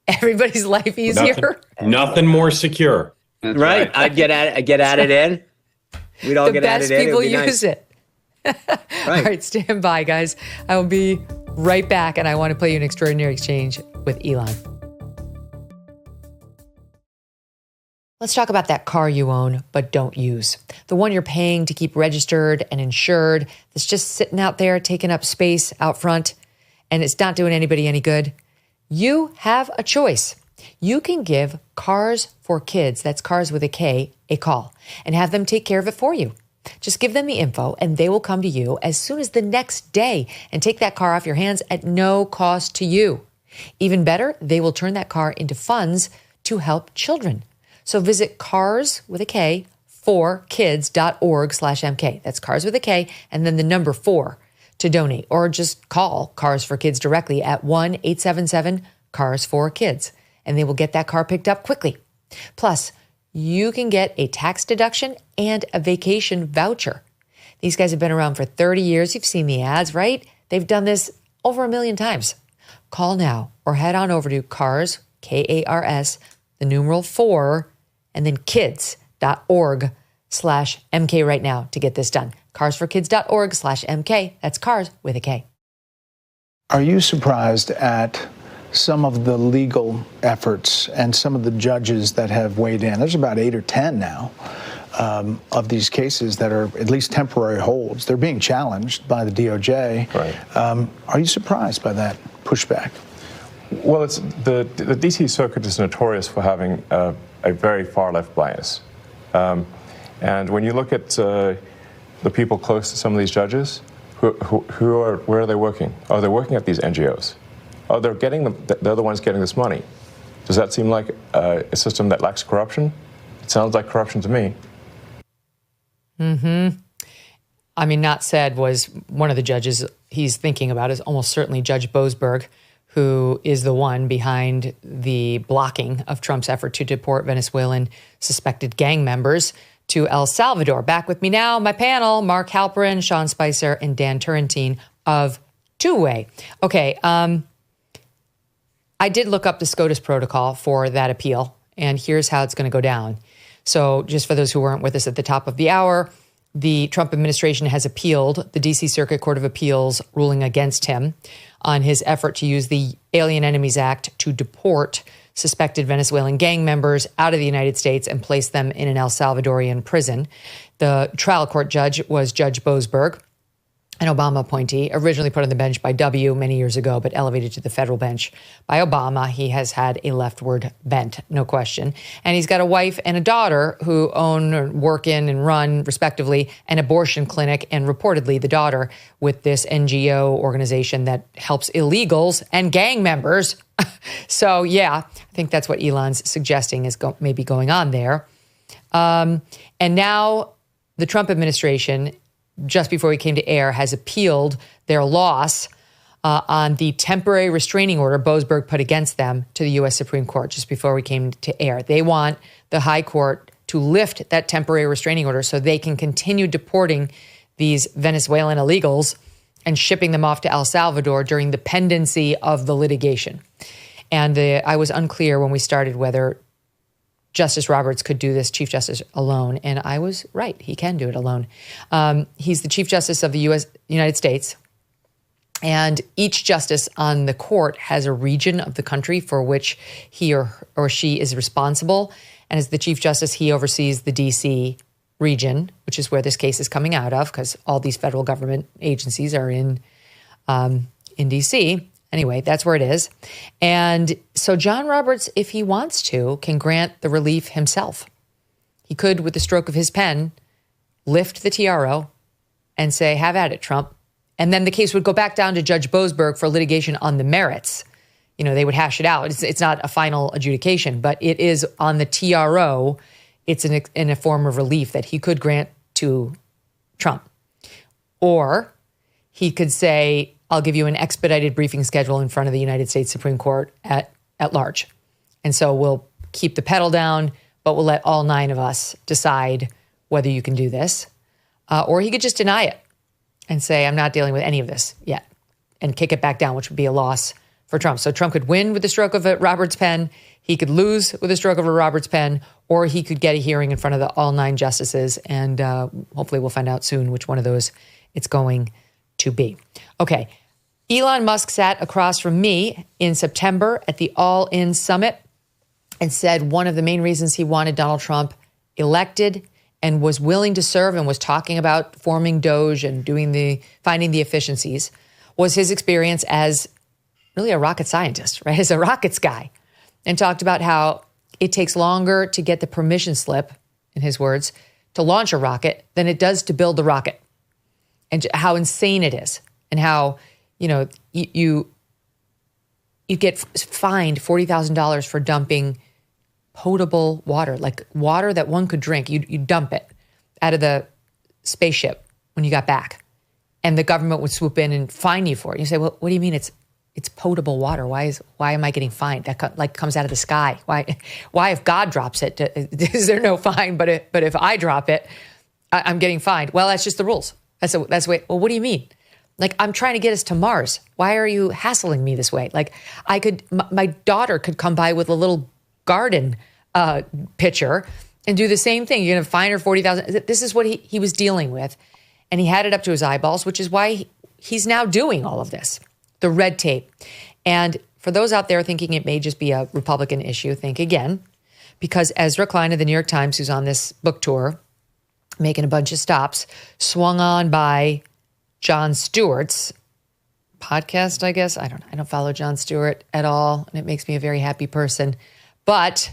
everybody's life easier. Nothing more secure. That's right. I'd get at it in. We'd all get at it in. The best people nice. use it. All right, stand by, guys. I will be right back, and I want to play you an extraordinary exchange with Elon. Let's talk about that car you own but don't use. The one you're paying to keep registered and insured that's just sitting out there taking up space out front, and it's not doing anybody any good. You have a choice. You can give Cars for Kids, that's Cars with a K, a call and have them take care of it for you. Just give them the info and they will come to you as soon as the next day and take that car off your hands at no cost to you. Even better, they will turn that car into funds to help children. So visit Cars with a K, 4kids.org/MK. That's Cars with a K and then the number 4 to donate, or just call Cars for Kids directly at 1-877-CARS4KIDS and they will get that car picked up quickly. Plus, you can get a tax deduction and a vacation voucher. These guys have been around for 30 years. You've seen the ads, right? They've done this over 1 million times. Call now or head on over to Cars, K-A-R-S, the numeral 4, and then kids.org/MK right now to get this done. Carsforkids.org/MK. That's Cars with a K. Are you surprised at some of the legal efforts and some of the judges that have weighed in? There's about 8 or 10 now of these cases that are at least temporary holds. They're being challenged by the DOJ. Right. Are you surprised by that pushback? Well, it's the D.C. Circuit is notorious for having a very far-left bias. And when you look at the people close to some of these judges, where are they working? Oh, they're working at these NGOs. Oh, they're the ones getting this money. Does that seem like a system that lacks corruption? It sounds like corruption to me. Mm-hmm. I mean, not said was one of the judges he's thinking about is almost certainly Judge Boasberg, who is the one behind the blocking of Trump's effort to deport Venezuelan suspected gang members to El Salvador. Back with me now, my panel, Mark Halperin, Sean Spicer, and Dan Turrentine of Two-Way. Okay, I did look up the SCOTUS protocol for that appeal, and here's how it's going to go down. So just for those who weren't with us at the top of the hour, the Trump administration has appealed the D.C. Circuit Court of Appeals ruling against him on his effort to use the Alien Enemies Act to deport suspected Venezuelan gang members out of the United States and place them in an El Salvadorian prison. The trial court judge was Judge Boasberg, an Obama appointee, originally put on the bench by W many years ago, but elevated to the federal bench by Obama. He has had a leftward bent, no question. And he's got a wife and a daughter who own or work in and run, respectively, an abortion clinic, and reportedly the daughter with this NGO organization that helps illegals and gang members. So, yeah, I think that's what Elon's suggesting is maybe going on there. And now the Trump administration, just before he came to air, has appealed their loss on the temporary restraining order Boasberg put against them to the U.S. Supreme Court just before we came to air. They want the high court to lift that temporary restraining order so they can continue deporting these Venezuelan illegals and shipping them off to El Salvador during the pendency of the litigation. And I was unclear when we started whether Justice Roberts could do this, Chief Justice, alone. And I was right. He can do it alone. He's the Chief Justice of the United States. And each justice on the court has a region of the country for which he or she is responsible. And as the Chief Justice, he oversees the D.C. region, which is where this case is coming out of, because all these federal government agencies are in D.C. Anyway, that's where it is. And so John Roberts, if he wants to, can grant the relief himself. He could, with the stroke of his pen, lift the TRO and say, have at it, Trump. And then the case would go back down to Judge Boasberg for litigation on the merits. You know, they would hash it out. It's not a final adjudication, but it is on the TRO. It's in a form of relief that he could grant to Trump. Or he could say, I'll give you an expedited briefing schedule in front of the United States Supreme Court at large. And so we'll keep the pedal down, but we'll let all 9 of us decide whether you can do this. Or he could just deny it and say, I'm not dealing with any of this yet, and kick it back down, which would be a loss for Trump. So Trump could win with the stroke of a Roberts pen, he could lose with the stroke of a Roberts pen, or he could get a hearing in front of all 9 justices, and hopefully we'll find out soon which one of those it's going to be. Okay, Elon Musk sat across from me in September at the All In Summit and said one of the main reasons he wanted Donald Trump elected and was willing to serve and was talking about forming DOGE and finding the efficiencies was his experience as really a rocket scientist, right? As a rockets guy, and talked about how it takes longer to get the permission slip, in his words, to launch a rocket than it does to build the rocket, and how insane it is, and how, you know, you get fined $40,000 for dumping potable water, like water that one could drink. You dump it out of the spaceship when you got back, and the government would swoop in and fine you for it. You say, well, what do you mean it's potable water? Why am I getting fined? That comes out of the sky. Why if God drops it, is there no fine? But if I drop it, I'm getting fined. Well, that's just the rules. That's the way. Well, what do you mean? Like, I'm trying to get us to Mars. Why are you hassling me this way? Like, my daughter could come by with a little garden pitcher and do the same thing. You're going to fine her $40,000. This is what he was dealing with. And he had it up to his eyeballs, which is why he's now doing all of this, the red tape. And for those out there thinking it may just be a Republican issue, think again, because Ezra Klein of the New York Times, who's on this book tour, making a bunch of stops, swung on by Jon Stewart's podcast, I guess. I don't follow Jon Stewart at all, and it makes me a very happy person. But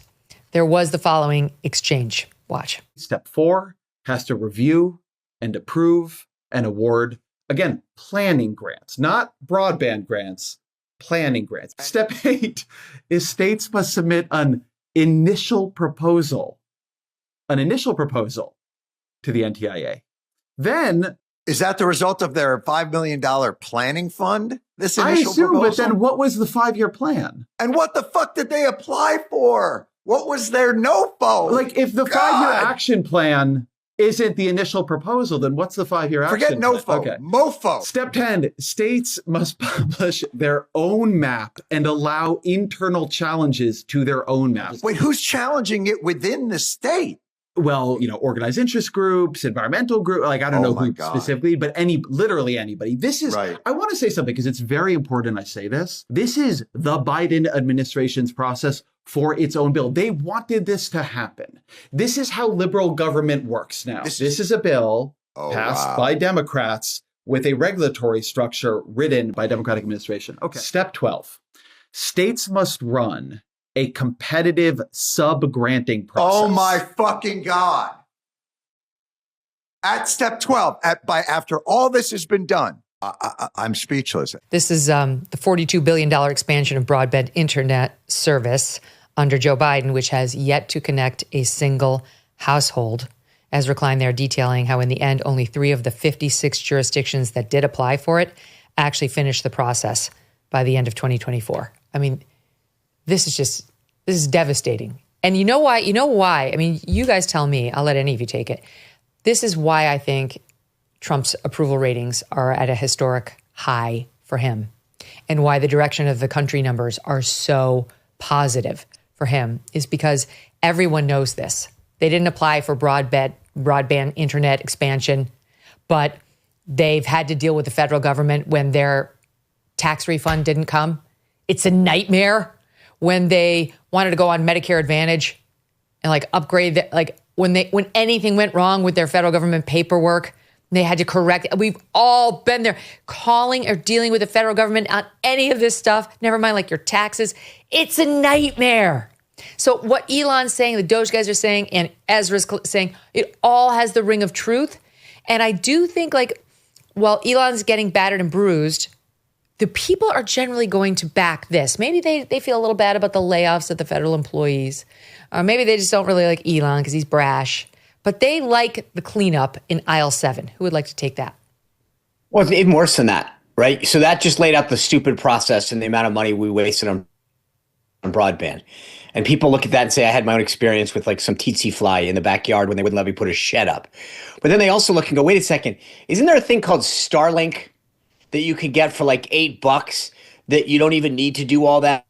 there was the following exchange. Watch. Step 4 has to review and approve and award, again, planning grants, not broadband grants, planning grants. Step 8 is states must submit an initial proposal to the NTIA. Then, is that the result of their $5 million planning fund? This initial I assume, proposal? But then what was the 5-year plan? And what the fuck did they apply for? What was their NOFO? Like, if the 5-year action plan isn't the initial proposal, then what's the 5-year action plan? Forget NOFO. Okay. MOFO. Step 10, states must publish their own map and allow internal challenges to their own maps. Wait, who's challenging it within the state? Well, organized interest groups, environmental groups, like I don't know who specifically, but literally anybody. This is, right. I want to say something because it's very important I say this. This is the Biden administration's process for its own bill. They wanted this to happen. This is how liberal government works now. This is a bill passed by Democrats with a regulatory structure written by Democratic administration. Okay. Step 12, states must run a competitive sub-granting process. Oh my fucking God. At step 12, after all this has been done, I'm speechless. This is the $42 billion expansion of broadband internet service under Joe Biden, which has yet to connect a single household. Ezra Klein there detailing how in the end, only 3 of the 56 jurisdictions that did apply for it actually finished the process by the end of 2024. I mean, this is devastating. And you know why? I mean, you guys tell me, I'll let any of you take it. This is why I think Trump's approval ratings are at a historic high for him, and why the direction of the country numbers are so positive for him is because everyone knows this. They didn't apply for broadband internet expansion, but they've had to deal with the federal government when their tax refund didn't come. It's a nightmare when they wanted to go on Medicare Advantage and upgrade when anything went wrong with their federal government paperwork, they had to correct. We've all been there, calling or dealing with the federal government on any of this stuff, never mind your taxes. It's a nightmare. So what Elon's saying, the Doge guys are saying, and Ezra's saying, it all has the ring of truth. And I do think, like, while Elon's getting battered and bruised, the people are generally going to back this. Maybe they feel a little bad about the layoffs of the federal employees. Maybe they just don't really like Elon because he's brash. But they like the cleanup in aisle 7. Who would like to take that? Well, it's even worse than that, right? So that just laid out the stupid process and the amount of money we wasted on broadband. And people look at that and say, I had my own experience with like some tsetse fly in the backyard when they wouldn't let me put a shed up. But then they also look and go, wait a second, isn't there a thing called Starlink that you can get for like $8 that you don't even need to do all that,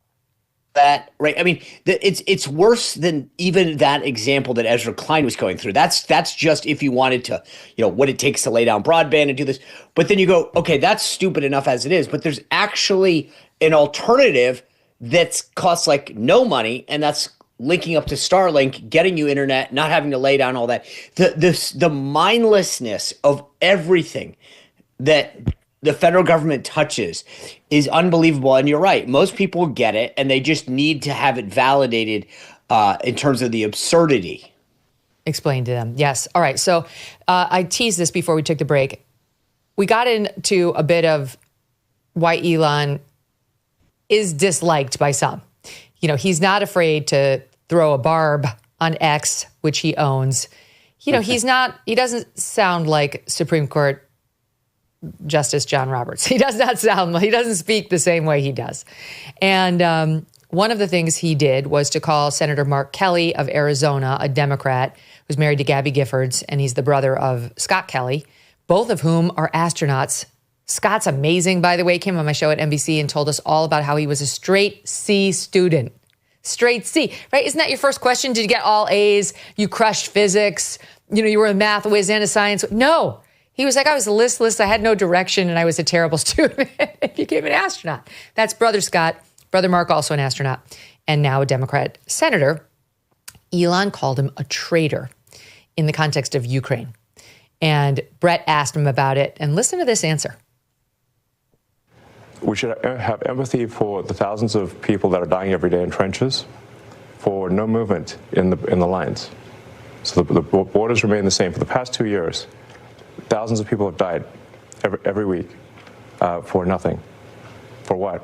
right? I mean, it's worse than even that example that Ezra Klein was going through. That's just if you wanted to, what it takes to lay down broadband and do this. But then you go, okay, that's stupid enough as it is. But there's actually an alternative that's costs like no money, and that's linking up to Starlink, getting you internet, not having to lay down all that. The mindlessness of everything that the federal government touches is unbelievable. And you're right. Most people get it, and they just need to have it validated in terms of the absurdity. Explain to them. Yes. All right. So I teased this before we took the break. We got into a bit of why Elon is disliked by some. He's not afraid to throw a barb on X, which he owns. He doesn't sound like Supreme Court Justice John Roberts. He doesn't speak the same way he does. And one of the things he did was to call Senator Mark Kelly of Arizona, a Democrat who's married to Gabby Giffords, and he's the brother of Scott Kelly, both of whom are astronauts. Scott's amazing, by the way. Came on my show at NBC and told us all about how he was a straight C student. Straight C, right? Isn't that your first question? Did you get all A's? You crushed physics? You were a math whiz and a science? No. He was like, I was listless, I had no direction, and I was a terrible student. He became an astronaut. That's brother Scott. Brother Mark, also an astronaut, and now a Democrat senator. Elon called him a traitor in the context of Ukraine. And Brett asked him about it, and listen to this answer. We should have empathy for the thousands of people that are dying every day in trenches, for no movement in the lines. So the borders remain the same. For the past 2 years, thousands of people have died every week for nothing. For what?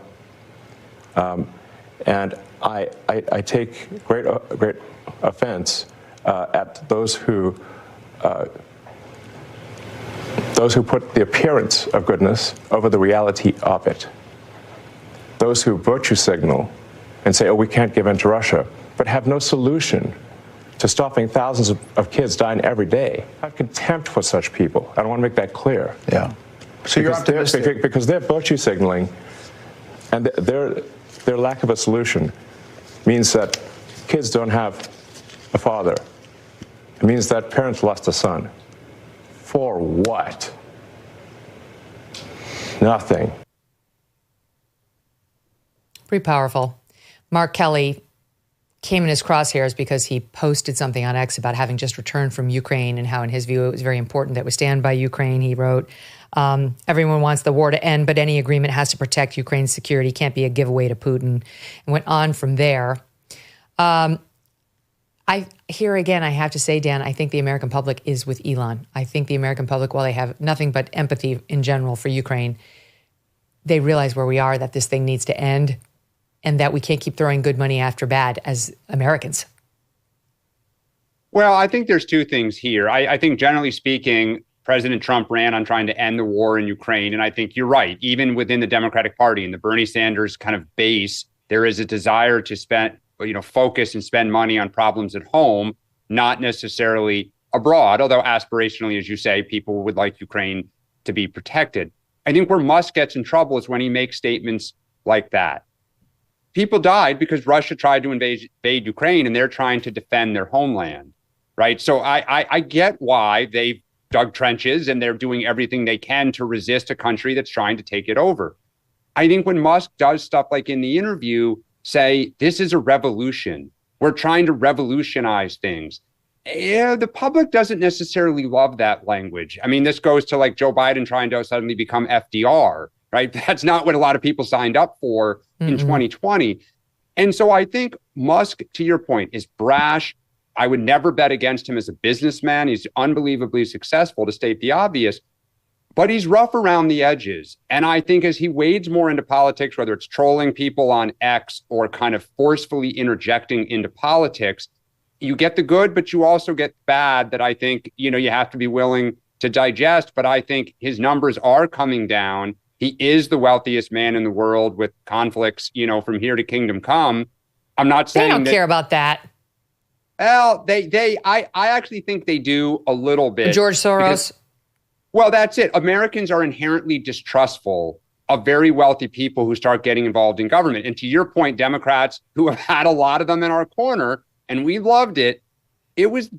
And I take great offense at those who put the appearance of goodness over the reality of it. Those who virtue signal and say, oh, we can't give in to Russia, but have no solution to stopping thousands of kids dying every day. I have contempt for such people. I don't want to make that clear. Yeah. So you're optimistic. Because they're virtue signaling, and their lack of a solution means that kids don't have a father. It means that parents lost a son. For what? Nothing. Pretty powerful. Mark Kelly came in his crosshairs because he posted something on X about having just returned from Ukraine and how, in his view, it was very important that we stand by Ukraine. He wrote, everyone wants the war to end, but any agreement has to protect Ukraine's security. Can't be a giveaway to Putin. And went on from there. Here again, I have to say, Dan, I think the American public is with Elon. I think the American public, while they have nothing but empathy in general for Ukraine, they realize where we are, that this thing needs to end, and that we can't keep throwing good money after bad as Americans. Well, I think there's two things here. I think generally speaking, President Trump ran on trying to end the war in Ukraine. And I think you're right. Even within the Democratic Party and the Bernie Sanders kind of base, there is a desire to focus and spend money on problems at home, not necessarily abroad, although aspirationally, as you say, people would like Ukraine to be protected. I think where Musk gets in trouble is when he makes statements like that. People died because Russia tried to invade Ukraine, and they're trying to defend their homeland, right? So I get why they've dug trenches and they're doing everything they can to resist a country that's trying to take it over. I think when Musk does stuff like in the interview, say, this is a revolution, we're trying to revolutionize things. Yeah, the public doesn't necessarily love that language. I mean, this goes to like Joe Biden trying to suddenly become FDR, right? That's not what a lot of people signed up for in 2020. And so I think Musk, to your point, is brash. I would never bet against him as a businessman. He's unbelievably successful, to state the obvious, but he's rough around the edges. And I think as he wades more into politics, whether it's trolling people on X or kind of forcefully interjecting into politics, you get the good, but you also get bad that I think, you have to be willing to digest. But I think his numbers are coming down. He is the wealthiest man in the world with conflicts, from here to kingdom come. I'm not saying they don't care about that. Well, I actually think they do a little bit. George Soros. Well, that's it. Americans are inherently distrustful of very wealthy people who start getting involved in government. And to your point, Democrats, who have had a lot of them in our corner, and we loved it,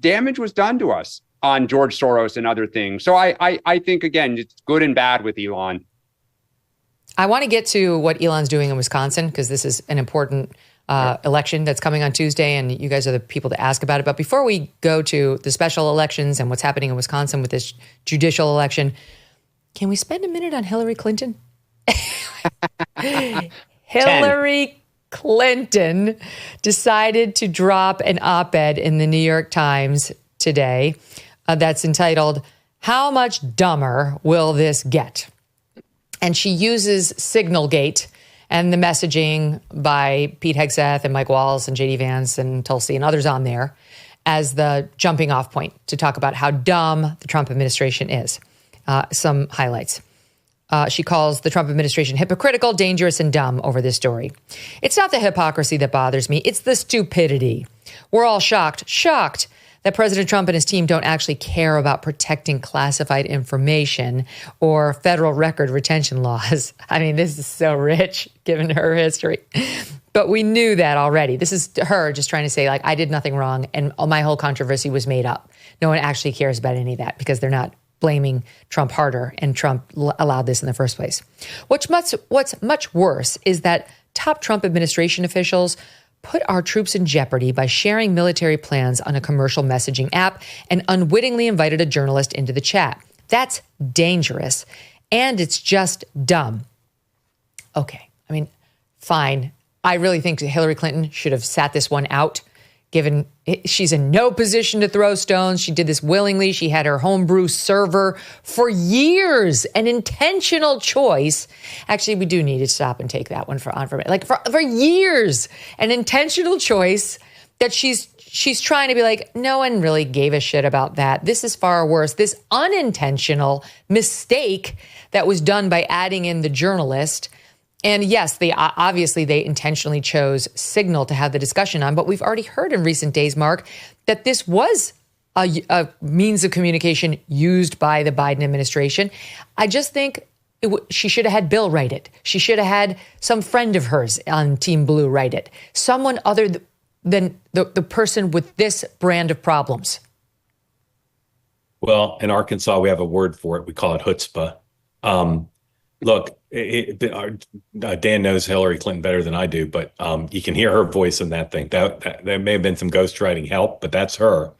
damage was done to us on George Soros and other things. So I think, again, it's good and bad with Elon. I want to get to what Elon's doing in Wisconsin, because this is an important election that's coming on Tuesday, and you guys are the people to ask about it. But before we go to the special elections and what's happening in Wisconsin with this judicial election, can we spend a minute on Hillary Clinton? Hillary Clinton decided to drop an op-ed in the New York Times today that's entitled, "How much dumber will this get?" And she uses Signalgate and the messaging by Pete Hegseth and Mike Walls and JD Vance and Tulsi and others on there as the jumping off point to talk about how dumb the Trump administration is. Some highlights. She calls the Trump administration hypocritical, dangerous, and dumb over this story. "It's not the hypocrisy that bothers me. It's the stupidity. We're all shocked that President Trump and his team don't actually care about protecting classified information or federal record retention laws." I mean, this is so rich given her history. But we knew that already. This is her just trying to say, I did nothing wrong and my whole controversy was made up. No one actually cares about any of that because they're not blaming Trump harder, and Trump allowed this in the first place. What's much worse is that top Trump administration officials put our troops in jeopardy by sharing military plans on a commercial messaging app and unwittingly invited a journalist into the chat. That's dangerous, and it's just dumb. Okay, I mean, fine. I really think Hillary Clinton should have sat this one out, given she's in no position to throw stones. She did this willingly. She had her homebrew server for years, an intentional choice. Actually, we do need to stop and take that one for years, an intentional choice that she's trying to be like, no one really gave a shit about that. This is far worse. This unintentional mistake that was done by adding in the journalist. And yes, they intentionally chose Signal to have the discussion on, but we've already heard in recent days, Mark, that this was a means of communication used by the Biden administration. I just think she should have had Bill write it. She should have had some friend of hers on Team Blue write it. Someone other than the person with this brand of problems. Well, in Arkansas, we have a word for it. We call it chutzpah. Look, Dan knows Hillary Clinton better than I do, but you can hear her voice in that thing. That there may have been some ghostwriting help, but that's her.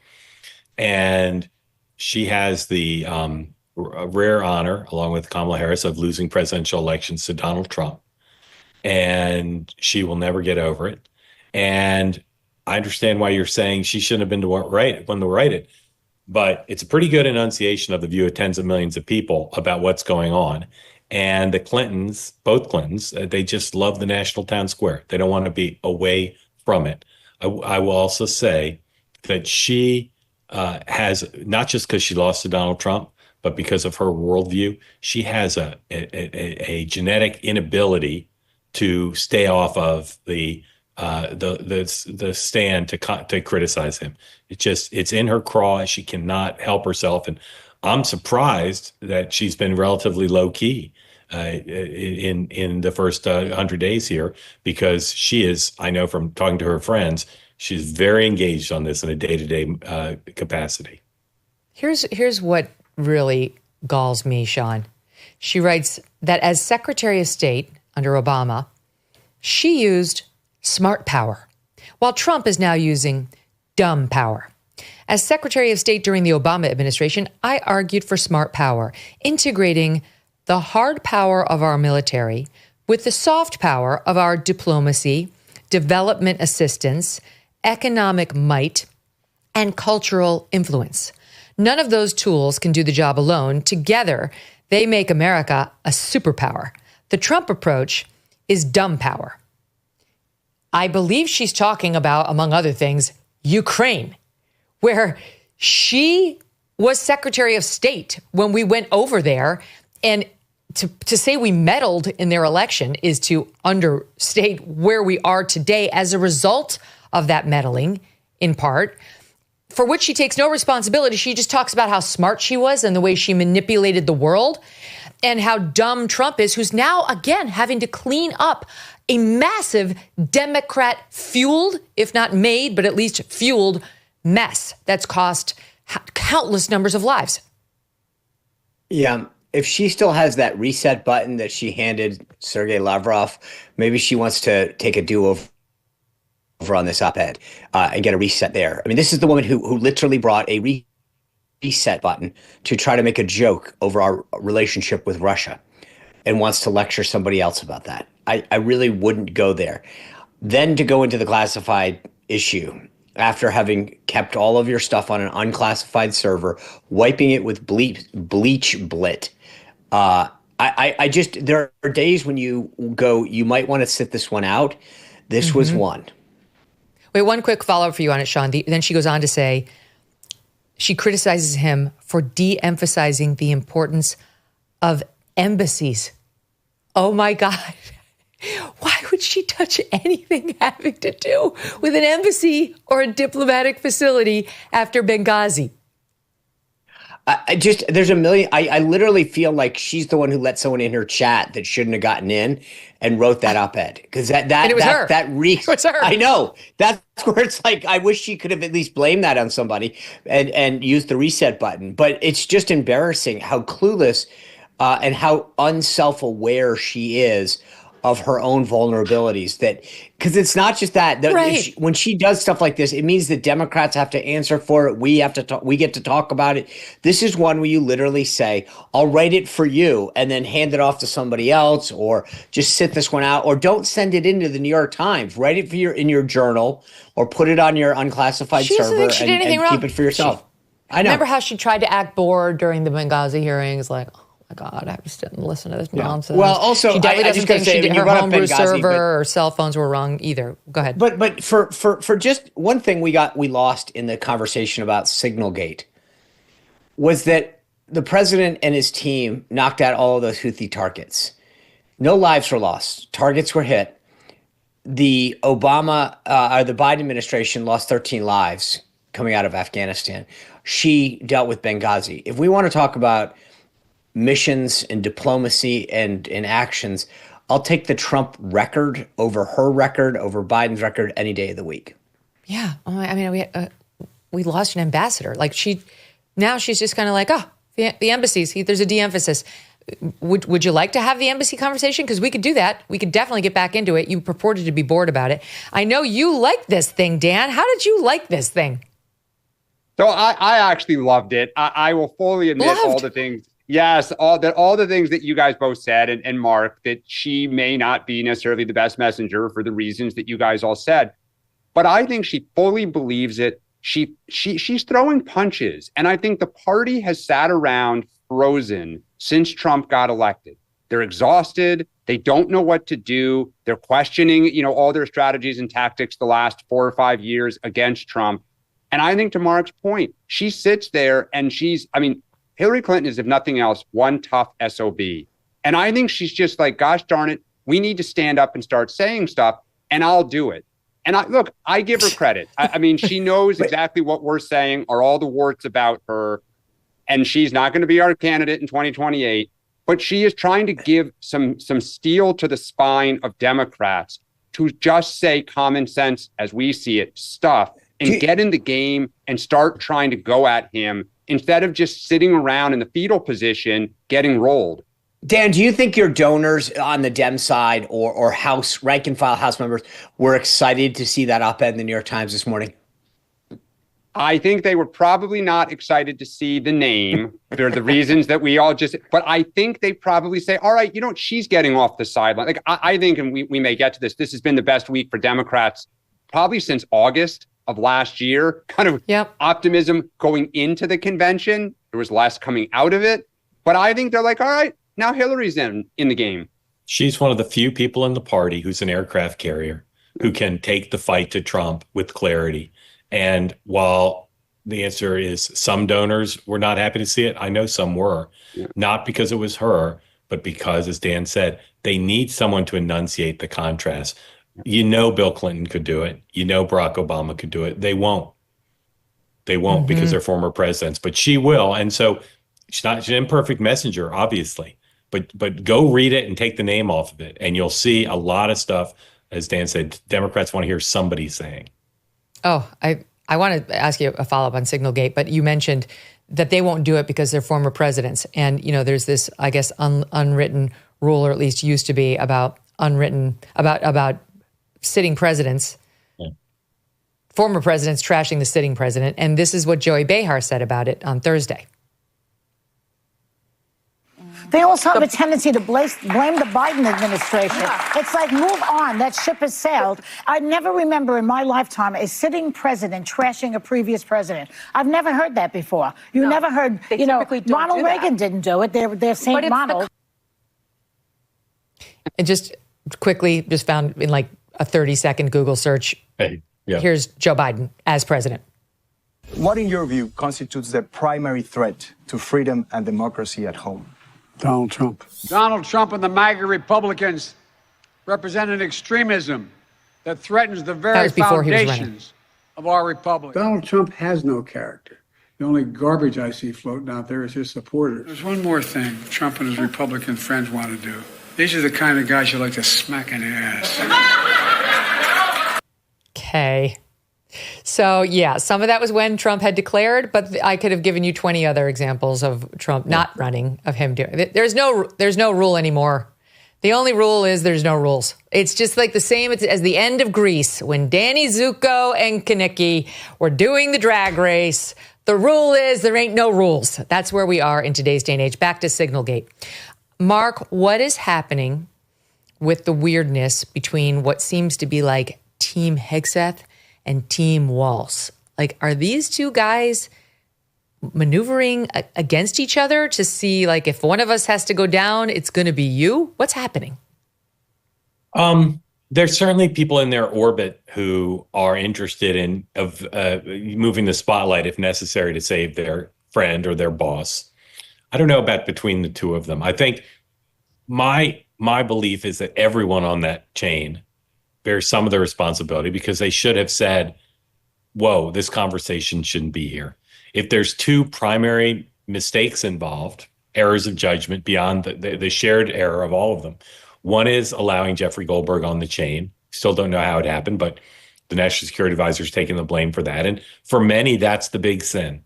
And she has the rare honor, along with Kamala Harris, of losing presidential elections to Donald Trump. And she will never get over it. And I understand why you're saying she shouldn't have been one to write it. But it's a pretty good enunciation of the view of tens of millions of people about what's going on. And the Clintons, both Clintons, they just love the national town square. They don't want to be away from it. I will also say that she has, not just because she lost to Donald Trump, but because of her worldview, she has a genetic inability to stay off of the stand to criticize him. It's in her craw. She cannot help herself. And I'm surprised that she's been relatively low key in the first 100 days here, because she is, I know from talking to her friends, she's very engaged on this in a day-to-day capacity. Here's what really galls me, Sean. She writes that as Secretary of State under Obama, she used smart power, while Trump is now using dumb power. As Secretary of State during the Obama administration, I argued for smart power, integrating the hard power of our military with the soft power of our diplomacy, development assistance, economic might, and cultural influence. None of those tools can do the job alone. Together, they make America a superpower. The Trump approach is dumb power. I believe she's talking about, among other things, Ukraine, where she was Secretary of State when we went over there. And to say we meddled in their election is to understate where we are today as a result of that meddling, in part, for which she takes no responsibility. She just talks about how smart she was and the way she manipulated the world and how dumb Trump is, who's now, again, having to clean up a massive Democrat-fueled, if not made, but at least fueled mess that's cost countless numbers of lives. Yeah. If she still has that reset button that she handed Sergei Lavrov, maybe she wants to take a do-over on this op-ed and get a reset there. I mean, this is the woman who literally brought a reset button to try to make a joke over our relationship with Russia and wants to lecture somebody else about that. I really wouldn't go there. Then to go into the classified issue after having kept all of your stuff on an unclassified server, wiping it with bleach blit. I just, there are days when you go, you might want to sit this one out. This was one. Wait, one quick follow-up for you on it, Sean. Then she goes on to say, she criticizes him for de-emphasizing the importance of embassies. Oh my God. Why would she touch anything having to do with an embassy or a diplomatic facility after Benghazi? There's a million. I literally feel like she's the one who let someone in her chat that shouldn't have gotten in and wrote that op-ed. Because it was her. I know. That's where it's like, I wish she could have at least blamed that on somebody and used the reset button. But it's just embarrassing how clueless and how unself-aware she is of her own vulnerabilities. That because it's not just that. Right. When she does stuff like this, it means that Democrats have to answer for it. We have to talk. We get to talk about it. This is one where you literally say, "I'll write it for you," and then hand it off to somebody else, or just sit this one out, or don't send it into the New York Times. Write it for in your journal, or put it on your unclassified server and keep it for yourself. I know. Remember how she tried to act bored during the Benghazi hearings, like. God, I just didn't listen to this nonsense. Well, also, she definitely doesn't think she did her homebrew server or cell phones were wrong either. Go ahead. But for just one thing we lost in the conversation about Signalgate was that the president and his team knocked out all of those Houthi targets. No lives were lost. Targets were hit. The Biden administration lost 13 lives coming out of Afghanistan. She dealt with Benghazi. If we want to talk about missions and diplomacy and actions, I'll take the Trump record over her record, over Biden's record any day of the week. Yeah. I mean, we lost an ambassador. Like now she's just kind of like, the embassies, there's a de-emphasis. Would you like to have the embassy conversation? Because we could do that. We could definitely get back into it. You purported to be bored about it. I know you like this thing, Dan. How did you like this thing? So I actually loved it. I will fully admit all the things. Yes, all the things that you guys both said and Mark, that she may not be necessarily the best messenger for the reasons that you guys all said. But I think she fully believes it. She's throwing punches. And I think the party has sat around frozen since Trump got elected. They're exhausted. They don't know what to do. They're questioning, all their strategies and tactics the last 4 or 5 years against Trump. And I think to Mark's point, she sits there and Hillary Clinton is, if nothing else, one tough SOB. And I think she's just like, gosh darn it, we need to stand up and start saying stuff, and I'll do it. And I give her credit. I mean, she knows exactly what we're saying are all the warts about her, and she's not going to be our candidate in 2028. But she is trying to give some steel to the spine of Democrats to just say common sense, as we see it, stuff, and get in the game and start trying to go at him instead of just sitting around in the fetal position getting rolled. Dan, do you think your donors on the Dem side or House rank and file House members were excited to see that op-ed in the New York Times this morning? I think they were probably not excited to see the name for the reasons that we all just, but I think they probably say, all right, she's getting off the sideline. Like, I think, and we may get to this has been the best week for Democrats probably since August of last year. Kind of optimism going into the convention. There was less coming out of it. But I think they're like, all right, now Hillary's in the game. She's one of the few people in the party who's an aircraft carrier who can take the fight to Trump with clarity. And while the answer is some donors were not happy to see it, I know some were, not because it was her, but because, as Dan said, they need someone to enunciate the contrast. Bill Clinton could do it. Barack Obama could do it. They won't. They won't because they're former presidents, but she will. And so she's an imperfect messenger, obviously, but go read it and take the name off of it. And you'll see a lot of stuff, as Dan said, Democrats want to hear somebody saying. Oh, I want to ask you a follow-up on Signalgate, but you mentioned that they won't do it because they're former presidents. And, there's this, I guess, unwritten rule, or at least used to be about sitting presidents, former presidents trashing the sitting president. And this is what Joey Behar said about it on Thursday. They also have a tendency to blame the Biden administration. It's like, move on. That ship has sailed. I never remember in my lifetime a sitting president trashing a previous president. I've never heard that before. Never heard, Ronald Reagan didn't do it. They're St. Ronald. And just quickly, just found in like a 30-second Google search. Here's Joe Biden as president. What, in your view, constitutes the primary threat to freedom and democracy at home? Donald Trump. Donald Trump and the MAGA Republicans represent an extremism that threatens the very foundations of our republic. Donald Trump has no character. The only garbage I see floating out there is his supporters. There's one more thing Trump and his Republican friends want to do. These are the kind of guys you like to smack in the ass. Okay. So, some of that was when Trump had declared, but I could have given you 20 other examples of Trump not running, of him doing it. There's no rule anymore. The only rule is there's no rules. It's just like the same as the end of Grease, when Danny Zuko and Kanicki were doing the drag race. The rule is there ain't no rules. That's where we are in today's day and age. Back to Signalgate. Mark, what is happening with the weirdness between what seems to be like Team Hegseth and Team Walz? Like, are these two guys maneuvering against each other to see, like, if one of us has to go down, it's going to be you? What's happening? There's certainly people in their orbit who are interested in moving the spotlight if necessary to save their friend or their boss. I don't know about between the two of them. I think my belief is that everyone on that chain bears some of the responsibility, because they should have said, whoa, this conversation shouldn't be here. If there's two primary mistakes involved, errors of judgment beyond the shared error of all of them. One is allowing Jeffrey Goldberg on the chain. Still don't know how it happened, but the National Security Advisor is taking the blame for that. And for many, that's the big sin.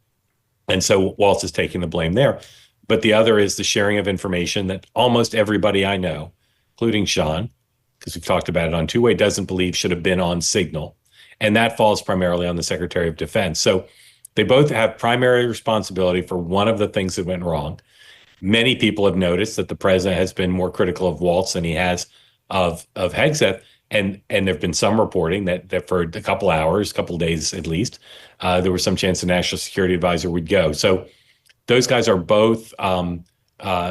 And so Walz is taking the blame there. But the other is the sharing of information that almost everybody I know, including Sean, because we've talked about it on Two-Way, doesn't believe should have been on Signal. And that falls primarily on the Secretary of Defense. So they both have primary responsibility for one of the things that went wrong. Many people have noticed that the president has been more critical of Walz than he has of Hegseth. And there have been some reporting that for a couple hours, couple days at least, there was some chance the National Security Advisor would go. So those guys are both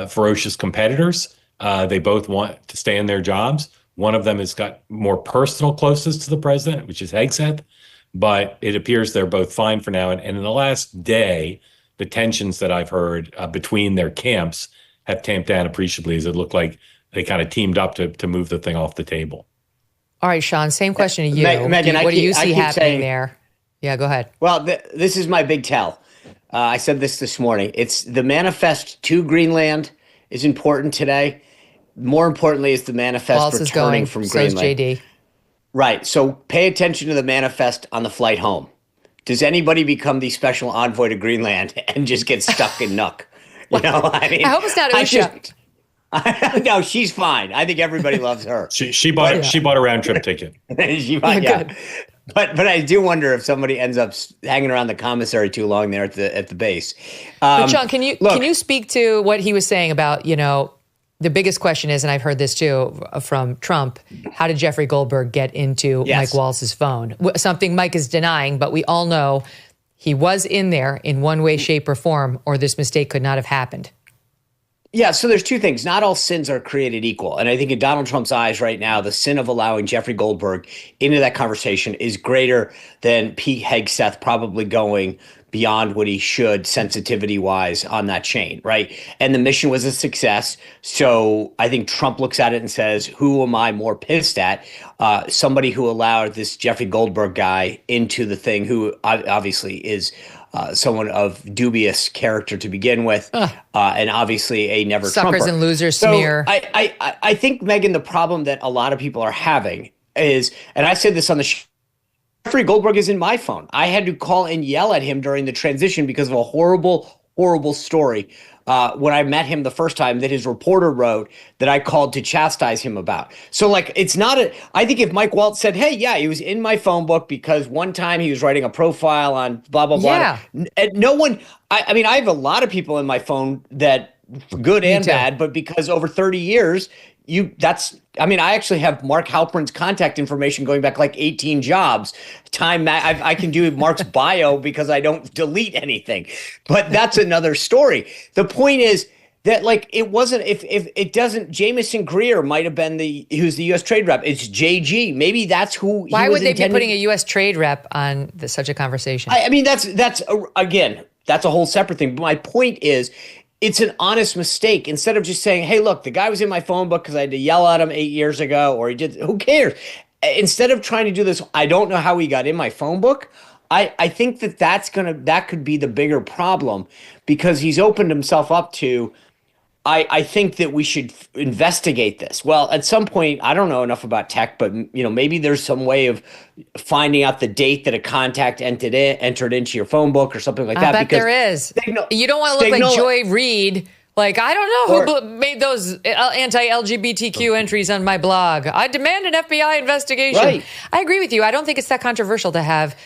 ferocious competitors. They both want to stay in their jobs. One of them has got more personal closeness to the president, which is Hegseth, but it appears they're both fine for now. And in the last day, the tensions that I've heard between their camps have tamped down appreciably, as it looked like they kind of teamed up to move the thing off the table. All right, Sean, same question to you. Megyn, what do you see happening there? Yeah, go ahead. Well, this is my big tell. I said this morning. It's the manifest to Greenland is important today. More importantly, is the manifest returning from Greenland. So is JD. Right. So pay attention to the manifest on the flight home. Does anybody become the special envoy to Greenland and just get stuck in Nuuk? I hope it's not Usha. No, she's fine. I think everybody loves her. She bought a round trip ticket. Good. But I do wonder if somebody ends up hanging around the commissary too long there at the base. But John, can you speak to what he was saying about, the biggest question is, and I've heard this too from Trump, how did Jeffrey Goldberg get into Mike Wallace's phone? Something Mike is denying, but we all know he was in there in one way, shape, or form, or this mistake could not have happened. Yeah, so there's two things. Not all sins are created equal. And I think in Donald Trump's eyes right now, the sin of allowing Jeffrey Goldberg into that conversation is greater than Pete Hegseth probably going beyond what he should sensitivity-wise on that chain, right? And the mission was a success. So I think Trump looks at it and says, who am I more pissed at? Somebody who allowed this Jeffrey Goldberg guy into the thing, who obviously is someone of dubious character to begin with, and obviously a never Trumper. Suckers and losers smear. I think, Megyn, the problem that a lot of people are having is, and I said this on the show, Jeffrey Goldberg is in my phone. I had to call and yell at him during the transition because of a horrible, horrible story when I met him the first time that his reporter wrote that I called to chastise him about. So it's not I think if Mike Waltz said, hey, yeah, he was in my phone book because one time he was writing a profile on blah, blah, blah. Yeah. And no one, I mean, I have a lot of people in my phone that good and bad, but because over 30 years, I actually have Mark Halperin's contact information going back like 18 jobs. I can do Mark's bio because I don't delete anything. But that's another story. The point is that it wasn't, if it doesn't, Jamison Greer might have been who's the U.S. trade rep. It's JG. Maybe that's who. Why would they be putting a U.S. trade rep on such a conversation? I mean, that's again, that's a whole separate thing. But my point is, it's an honest mistake. Instead of just saying, hey, look, the guy was in my phone book because I had to yell at him 8 years ago, or he did, who cares? Instead of trying to do this, I don't know how he got in my phone book. I think that could be the bigger problem, because he's opened himself up to, I think that we should investigate this. Well, at some point, I don't know enough about tech, but maybe there's some way of finding out the date that a contact entered into your phone book or something like that. I bet there is. You don't want to look like Joy Reid. I don't know who made those anti-LGBTQ entries on my blog. I demand an FBI investigation. Right. I agree with you. I don't think it's that controversial to have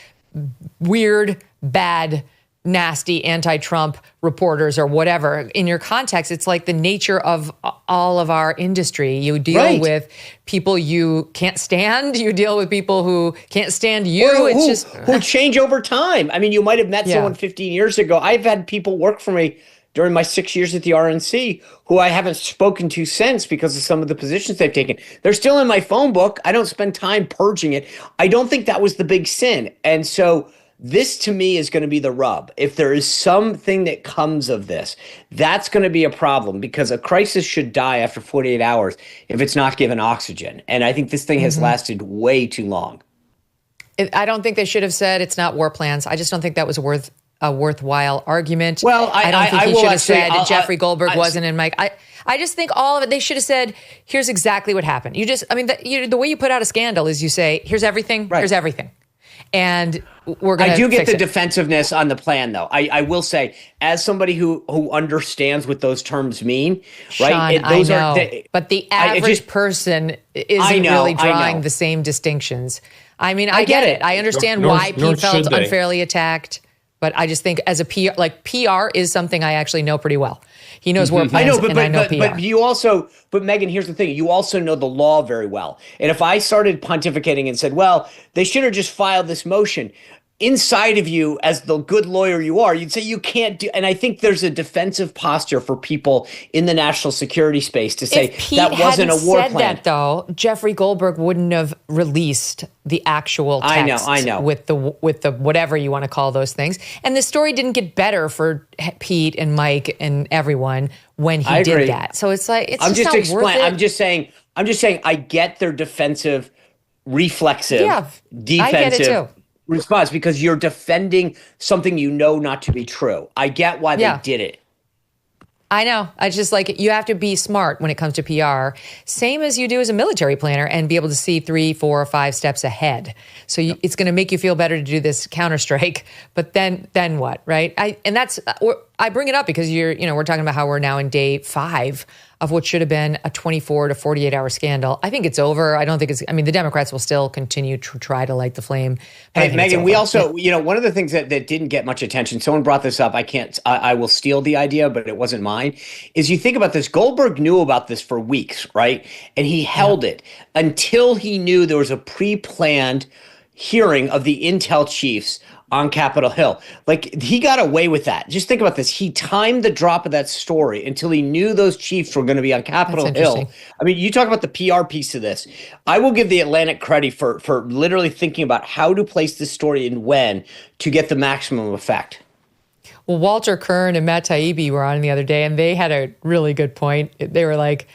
weird, bad, nasty anti-Trump reporters or whatever in your context. It's like the nature of all of our industry. You deal with people you can't stand. You deal with people who can't stand you. Who change over time. I mean, you might have met someone 15 years ago. I've had people work for me during my 6 years at the RNC who I haven't spoken to since because of some of the positions they've taken. They're still in my phone book. I don't spend time purging it. I don't think that was the big sin. And so this, to me, is going to be the rub. If there is something that comes of this, that's going to be a problem, because a crisis should die after 48 hours if it's not given oxygen. And I think this thing has lasted way too long. I don't think they should have said it's not war plans. I just don't think that was a worthwhile argument. Well, I don't think he should have said Jeffrey Goldberg wasn't in Mike. I just think all of it, they should have said, here's exactly what happened. The way you put out a scandal is you say, here's everything, here's everything. And we're going to I do get the defensiveness on the plan, though. I will say, as somebody who understands what those terms mean, right? Sean, I know. But the average person isn't really drawing the same distinctions. I mean, I get it. I understand why Pete felt unfairly attacked. But I just think as a PR, PR is something I actually know pretty well. He knows war plans, I know PR. But Megyn, here's the thing. You also know the law very well. And if I started pontificating and said, well, they should have just filed this motion, inside of you, as the good lawyer you are, you'd say you can't do. And I think there's a defensive posture for people in the national security space to say that wasn't a war plan. If Pete hadn't said that, though, Jeffrey Goldberg wouldn't have released the actual text. I know. With the whatever you want to call those things. And the story didn't get better for Pete and Mike and everyone when he did that. So it's like, it's just not worth it. I'm just saying I get their defensive, reflexive, defensive. I get it too. Response, because you're defending something you know not to be true. I get why they did it. I know. I just you have to be smart when it comes to PR, same as you do as a military planner, and be able to see 3, 4, or 5 steps ahead. So it's going to make you feel better to do this counterstrike. But then what, right? I bring it up because we're talking about how we're now in day 5 of what should have been a 24 to 48 hour scandal. I think it's over. I don't think the Democrats will still continue to try to light the flame. Hey, Megyn, we also, one of the things that didn't get much attention, someone brought this up. I will steal the idea, but it wasn't mine, is you think about this. Goldberg knew about this for weeks, right? And he held it until he knew there was a pre-planned hearing of the intel chiefs on Capitol Hill. Like, he got away with that. Just think about this. He timed the drop of that story until he knew those chiefs were going to be on Capitol Hill. I mean, you talk about the PR piece of this. I will give the Atlantic credit for literally thinking about how to place this story and when to get the maximum effect. Well, Walter Kern and Matt Taibbi were on the other day, and they had a really good point. They were like,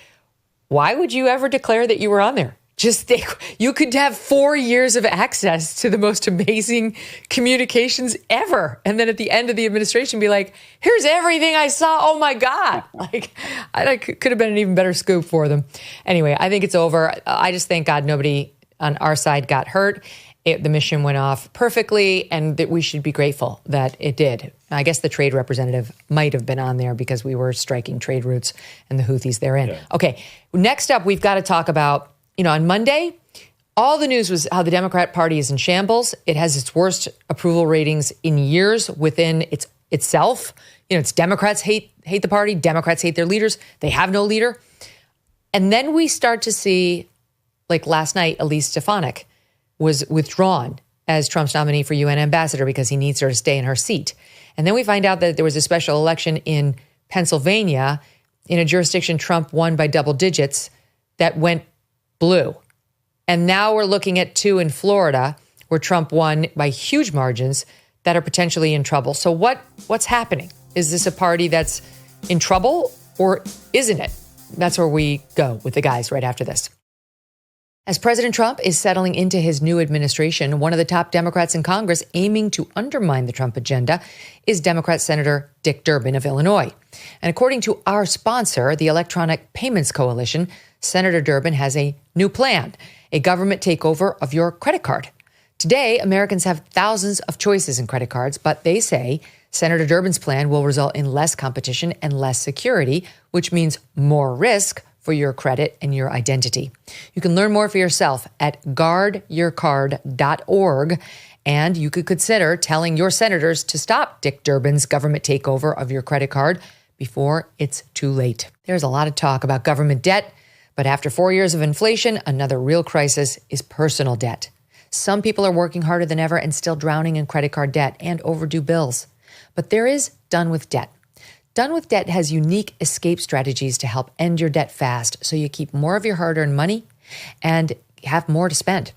why would you ever declare that you were on there? Just think, you could have 4 years of access to the most amazing communications ever. And then at the end of the administration, be like, here's everything I saw. Oh, my God. Like, I could have been an even better scoop for them. Anyway, I think it's over. I just thank God nobody on our side got hurt. The mission went off perfectly, and that we should be grateful that it did. I guess the trade representative might have been on there because we were striking trade routes and the Houthis therein. Yeah. Okay, next up, we've got to talk about, on Monday, all the news was how the Democrat Party is in shambles. It has its worst approval ratings in years within itself. It's Democrats hate the party. Democrats hate their leaders. They have no leader. And then we start to see, like last night, Elise Stefanik was withdrawn as Trump's nominee for UN ambassador because he needs her to stay in her seat. And then we find out that there was a special election in Pennsylvania in a jurisdiction Trump won by double digits that went blue. And now we're looking at 2 in Florida where Trump won by huge margins that are potentially in trouble. So what's happening? Is this a party that's in trouble or isn't it? That's where we go with the guys right after this. As President Trump is settling into his new administration, one of the top Democrats in Congress aiming to undermine the Trump agenda is Democrat Senator Dick Durbin of Illinois. And according to our sponsor, the Electronic Payments Coalition, Senator Durbin has a new plan, a government takeover of your credit card. Today, Americans have thousands of choices in credit cards, but they say Senator Durbin's plan will result in less competition and less security, which means more risk for your credit and your identity. You can learn more for yourself at guardyourcard.org, and you could consider telling your senators to stop Dick Durbin's government takeover of your credit card before it's too late. There's a lot of talk about government debt, but after 4 years of inflation, another real crisis is personal debt. Some people are working harder than ever and still drowning in credit card debt and overdue bills. But there is Done with Debt. Done with Debt has unique escape strategies to help end your debt fast so you keep more of your hard-earned money and have more to spend.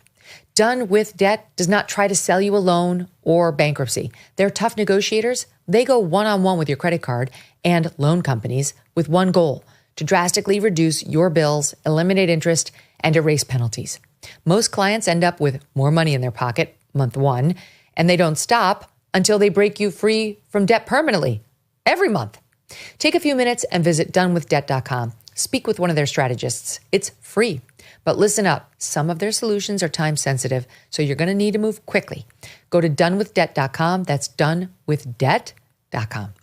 Done with Debt does not try to sell you a loan or bankruptcy. They're tough negotiators. They go one-on-one with your credit card and loan companies with one goal: to drastically reduce your bills, eliminate interest, and erase penalties. Most clients end up with more money in their pocket month 1, and they don't stop until they break you free from debt permanently every month. Take a few minutes and visit donewithdebt.com. Speak with one of their strategists. It's free. But listen up, some of their solutions are time sensitive, so you're going to need to move quickly. Go to donewithdebt.com. That's donewithdebt.com.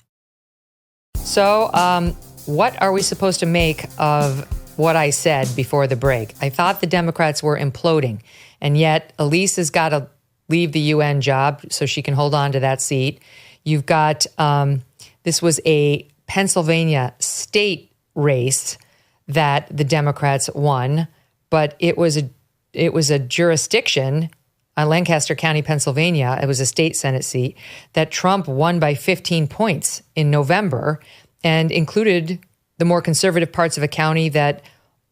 So, what are we supposed to make of what I said before the break? I thought the Democrats were imploding, and yet Elise has got to leave the UN job so she can hold on to that seat. You've got, this was a Pennsylvania state race that the Democrats won, but it was a jurisdiction, Lancaster County, Pennsylvania. It was a state Senate seat that Trump won by 15 points in November, and included the more conservative parts of a county that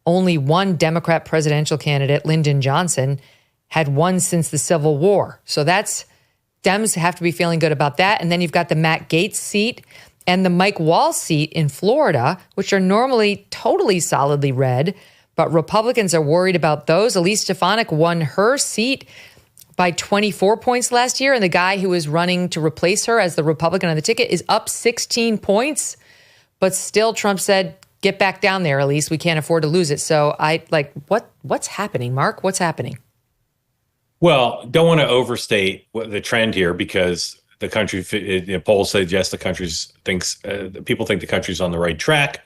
only one Democrat presidential candidate, Lyndon Johnson, had won since the Civil War. So Dems have to be feeling good about that. And then you've got the Matt Gaetz seat and the Mike Waltz seat in Florida, which are normally totally solidly red, but Republicans are worried about those. Elise Stefanik won her seat by 24 points last year, and the guy who is running to replace her as the Republican on the ticket is up 16 points. But still, Trump said, get back down there, Elise. We can't afford to lose it. So what's happening, Mark? What's happening? Well, don't want to overstate the trend here, because the country, polls suggest people think the country's on the right track.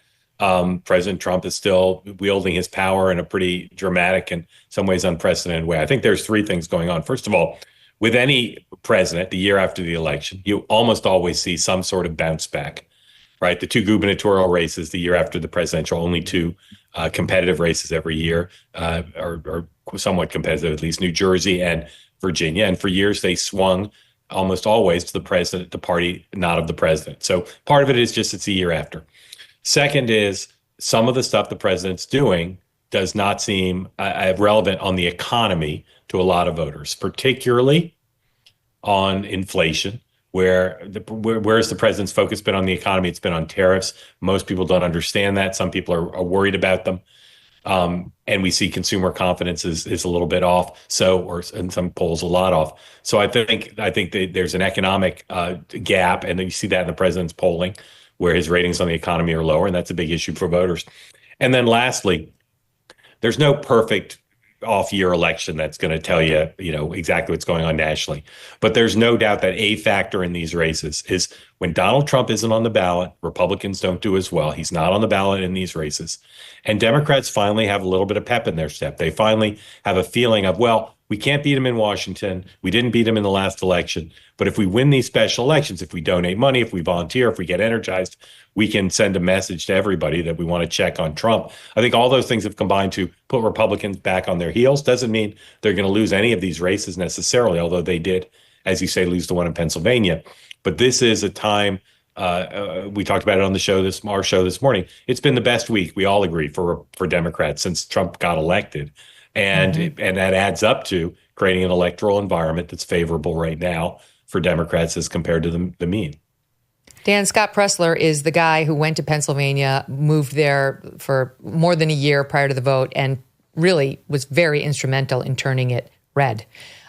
President Trump is still wielding his power in a pretty dramatic and some ways unprecedented way. I think there's three things going on. First of all, with any president, the year after the election, you almost always see some sort of bounce back, right? The two gubernatorial races the year after the presidential, only two competitive races every year, are somewhat competitive, at least New Jersey and Virginia. And for years, they swung almost always to the president, the party not of the president. So part of it is just it's a year after. Second is some of the stuff the president's doing does not seem relevant on the economy to a lot of voters, particularly on inflation, whereas the president's focus been on the economy, it's been on tariffs. Most people don't understand that. Some people are worried about them. And we see consumer confidence is a little bit off. Or in some polls, a lot off. So I think that there's an economic gap, and you see that in the president's polling, where his ratings on the economy are lower, and that's a big issue for voters. And then lastly, there's no perfect off-year election that's going to tell you, exactly what's going on nationally. But there's no doubt that a factor in these races is when Donald Trump isn't on the ballot, Republicans don't do as well. He's not on the ballot in these races. And Democrats finally have a little bit of pep in their step. They finally have a feeling of, well, we can't beat him in Washington. We didn't beat him in the last election. But if we win these special elections, if we donate money, if we volunteer, if we get energized, we can send a message to everybody that we want to check on Trump. I think all those things have combined to put Republicans back on their heels. Doesn't mean they're going to lose any of these races necessarily, although they did, as you say, lose the one in Pennsylvania. But this is a time, we talked about it on our show this morning. It's been the best week, we all agree, for Democrats since Trump got elected. And and that adds up to creating an electoral environment that's favorable right now for Democrats as compared to the mean. Dan, Scott Pressler is the guy who went to Pennsylvania, moved there for more than a year prior to the vote, and really was very instrumental in turning it red.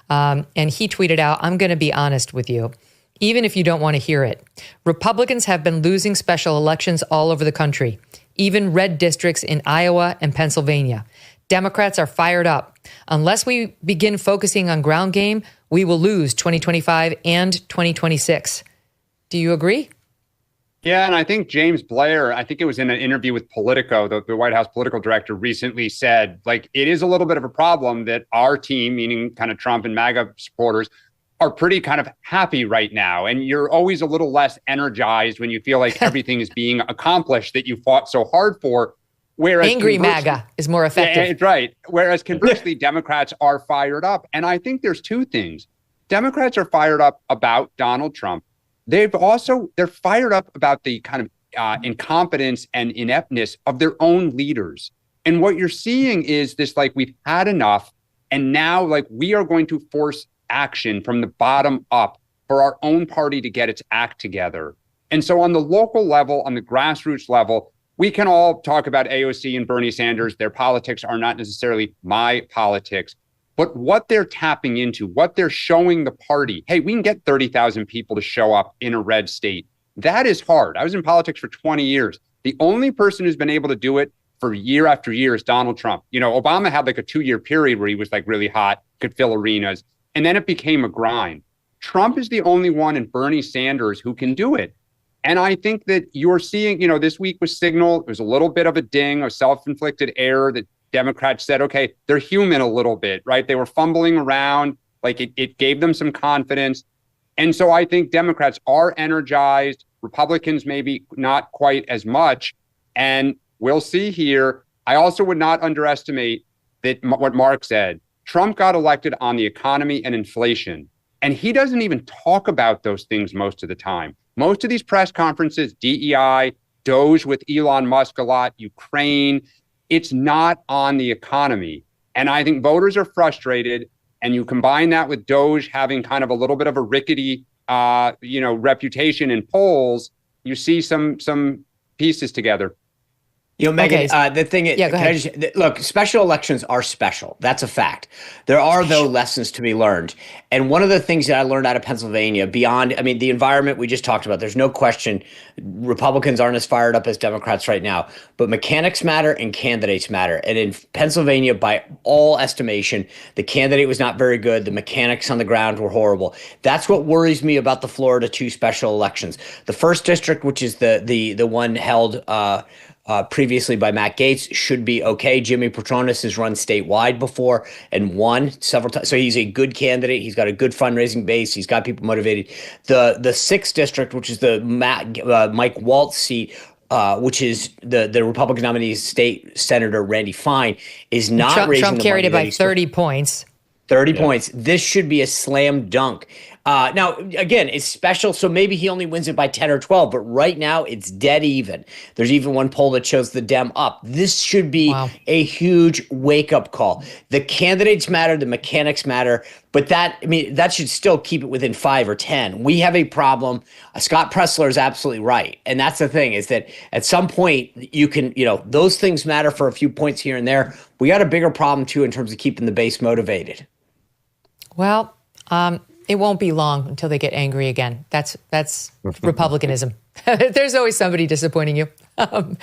And he tweeted out, "I'm going to be honest with you, even if you don't want to hear it. Republicans have been losing special elections all over the country, even red districts in Iowa and Pennsylvania. Democrats are fired up. Unless we begin focusing on ground game, we will lose 2025 and 2026. Do you agree? Yeah, and I think James Blair, I think it was in an interview with Politico, the White House political director, recently said, it is a little bit of a problem that our team, meaning kind of Trump and MAGA supporters, are pretty kind of happy right now. And you're always a little less energized when you feel like everything is being accomplished that you fought so hard for. Whereas angry MAGA is more effective. Yeah, right. Whereas conversely, Democrats are fired up. And I think there's two things. Democrats are fired up about Donald Trump. They're fired up about the kind of incompetence and ineptness of their own leaders. And what you're seeing is this, we've had enough. And now, we are going to force action from the bottom up for our own party to get its act together. And so on the local level, on the grassroots level, we can all talk about AOC and Bernie Sanders. Their politics are not necessarily my politics. But what they're tapping into, what they're showing the party, hey, we can get 30,000 people to show up in a red state. That is hard. I was in politics for 20 years. The only person who's been able to do it for year after year is Donald Trump. Obama had a 2-year period where he was really hot, could fill arenas, and then it became a grind. Trump is the only one, and Bernie Sanders, who can do it. And I think that you're seeing, this week was Signal. It was a little bit of a ding, a self-inflicted error that Democrats said, okay, they're human a little bit, right? They were fumbling around, it gave them some confidence. And so I think Democrats are energized. Republicans maybe not quite as much. And we'll see here. I also would not underestimate what Mark said. Trump got elected on the economy and inflation. And he doesn't even talk about those things most of the time. Most of these press conferences, DEI, DOGE with Elon Musk a lot, Ukraine, it's not on the economy. And I think voters are frustrated. And you combine that with DOGE having kind of a little bit of a rickety, reputation in polls, you see some pieces together. Megyn, the thing is, look, special elections are special. That's a fact. There are, though, lessons to be learned. And one of the things that I learned out of Pennsylvania beyond, the environment we just talked about, there's no question Republicans aren't as fired up as Democrats right now, but mechanics matter and candidates matter. And in Pennsylvania, by all estimation, the candidate was not very good. The mechanics on the ground were horrible. That's what worries me about the Florida 2 special elections. The first district, which is the one held previously by Matt Gaetz, should be okay. Jimmy Petronas has run statewide before and won several times. So he's a good candidate. He's got a good fundraising base. He's got people motivated. The 6th district, which is the Mike Waltz seat, which is the Republican nominee, State Senator Randy Fine, is not raising the money. Trump carried it by 30 points. 30 points. This should be a slam dunk. Now, again, it's special, so maybe he only wins it by 10 or 12, but right now it's dead even. There's even one poll that shows the Dem up. This should be a huge wake-up call. The candidates matter, the mechanics matter, but that should still keep it within 5 or 10. We have a problem. Scott Pressler is absolutely right, and that's the thing, is that at some point you can, those things matter for a few points here and there. We got a bigger problem, too, in terms of keeping the base motivated. Well, it won't be long until they get angry again. That's Republicanism. There's always somebody disappointing you. Go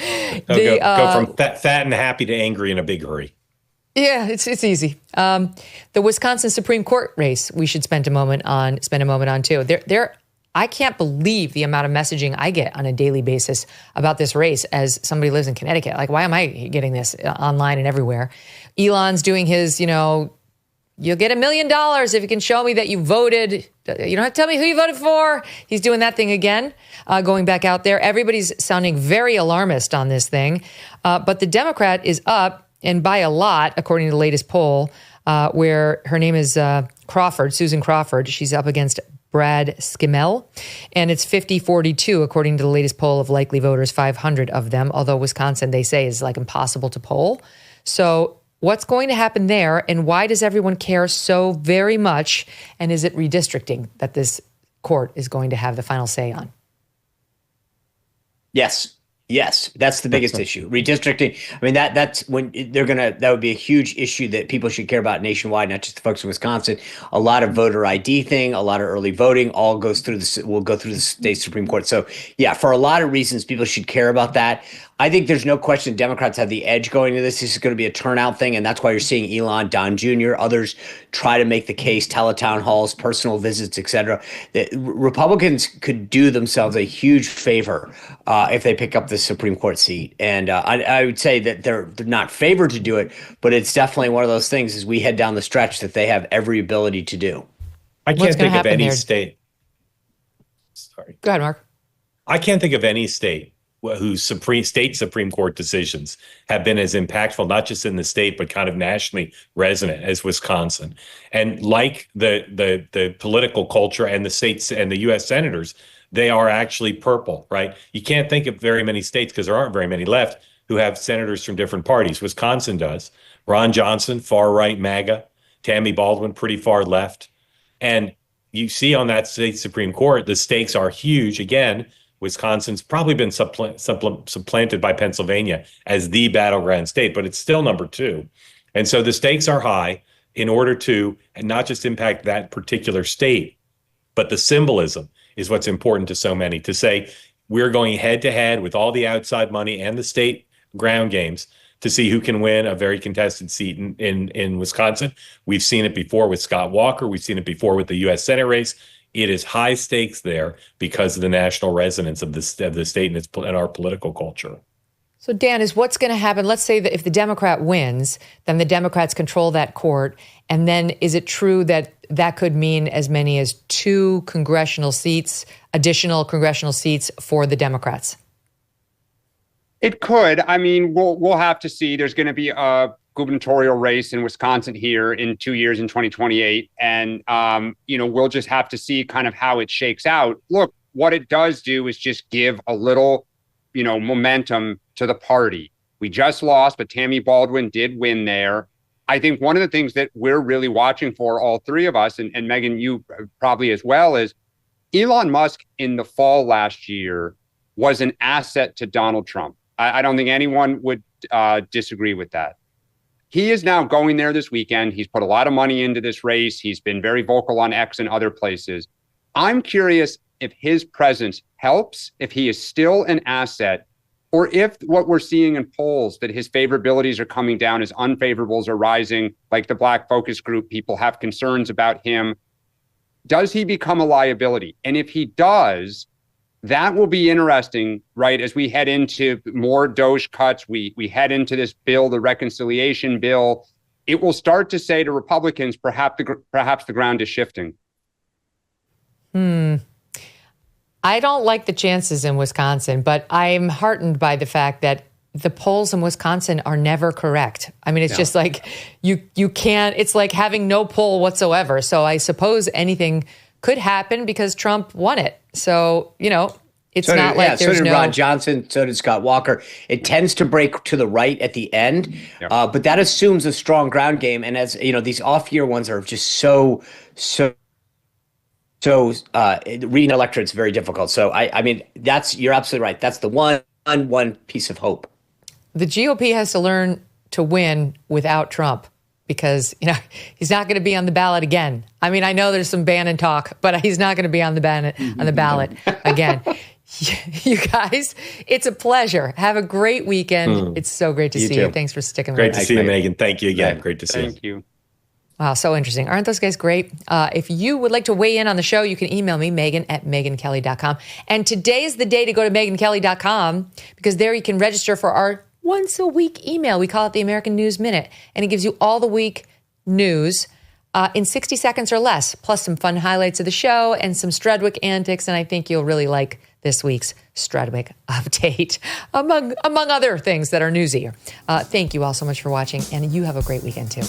from fat and happy to angry in a big hurry. Yeah, it's easy. The Wisconsin Supreme Court race we should spend a moment on too. I can't believe the amount of messaging I get on a daily basis about this race as somebody who lives in Connecticut. Like, why am I getting this online and everywhere? Elon's doing his, you'll get $1 million if you can show me that you voted. You don't have to tell me who you voted for. He's doing that thing again, going back out there. Everybody's sounding very alarmist on this thing. But the Democrat is up, and by a lot, according to the latest poll, where her name is Susan Crawford. She's up against Brad Skimmel, and it's 50-42, according to the latest poll of likely voters, 500 of them, although Wisconsin, they say, is like impossible to poll. So what's going to happen there, and why does everyone care so very much? And is it redistricting that this court is going to have the final say on? Yes, that's the biggest issue. Redistricting. That's when that would be a huge issue that people should care about nationwide, not just the folks in Wisconsin. A lot of voter ID thing, a lot of early voting, all will go through the state Supreme Court. So yeah, for a lot of reasons, people should care about that. I think there's no question Democrats have the edge going to this. This is going to be a turnout thing, and that's why you're seeing Elon, Don Jr., others try to make the case, teletown halls, personal visits, et cetera. Republicans could do themselves a huge favor if they pick up the Supreme Court seat. And I would say that they're not favored to do it, but it's definitely one of those things as we head down the stretch that they have every ability to do. I can't think of any state. Sorry. Go ahead, Mark. I can't think of any state whose state Supreme Court decisions have been as impactful, not just in the state, but kind of nationally resonant as Wisconsin. And like the political culture and the states and the U.S. senators, they are actually purple, right? You can't think of very many states, because there aren't very many left, who have senators from different parties. Wisconsin does. Ron Johnson, far right MAGA. Tammy Baldwin, pretty far left. And you see on that state Supreme Court, the stakes are huge. Again, Wisconsin's probably been supplanted by Pennsylvania as the battleground state, but it's still number 2. And so the stakes are high in order to not just impact that particular state, but the symbolism is what's important to so many. To say we're going head to head with all the outside money and the state ground games to see who can win a very contested seat in Wisconsin. We've seen it before with Scott Walker. We've seen it before with the U.S. Senate race. It is high stakes there because of the national resonance of the state and our political culture. So, Dan, is what's going to happen? Let's say that if the Democrat wins, then the Democrats control that court. And then is it true that that could mean as many as 2 additional congressional seats for the Democrats? It could. We'll have to see. There's going to be a gubernatorial race in Wisconsin here in 2 years in 2028. And, we'll just have to see kind of how it shakes out. Look, what it does do is just give a little, momentum to the party. We just lost, but Tammy Baldwin did win there. I think one of the things that we're really watching for, all three of us, and Megyn, you probably as well, is Elon Musk in the fall last year was an asset to Donald Trump. I don't think anyone would disagree with that. He is now going there this weekend. He's put a lot of money into this race. He's been very vocal on X and other places. I'm curious if his presence helps, if he is still an asset, or if what we're seeing in polls, that his favorabilities are coming down, his unfavorables are rising, like the Black Focus Group, people have concerns about him. Does he become a liability? And if he does, that will be interesting, right? As we head into more DOGE cuts, we head into this bill, the reconciliation bill, it will start to say to Republicans, perhaps the ground is shifting. I don't like the chances in Wisconsin, but I'm heartened by the fact that the polls in Wisconsin are never correct. I mean, it's just like you can't, it's like having no poll whatsoever. So I suppose anything could happen because Trump won it. So, you know, it's not like there's so did no... Ron Johnson, so did Scott Walker. It tends to break to the right at the end, but that assumes a strong ground game. And as you know, these off-year ones are just so reading electorate's very difficult. So I mean, you're absolutely right. That's the one piece of hope. The GOP has to learn to win without Trump because, you know, he's not going to be on the ballot again. I mean, I know there's some Bannon talk, but he's not going to be on the ballot again. You guys, it's a pleasure. Have a great weekend. It's so great to see you. Thanks for sticking with us. Great to see you, Megyn. Thank you again. Great to see you. Thank you. Wow, so interesting. Aren't those guys great? If you would like to weigh in on the show, you can email me, Megyn@MegynKelly.com. And today is the day to go to MegynKelly.com because there you can register for our once-a-week email. We call it the American News Minute, and it gives you all the week news in 60 seconds or less, plus some fun highlights of the show and some Strudwick antics, and I think you'll really like this week's Strudwick update, among other things that are newsier. Thank you all so much for watching, and you have a great weekend, too.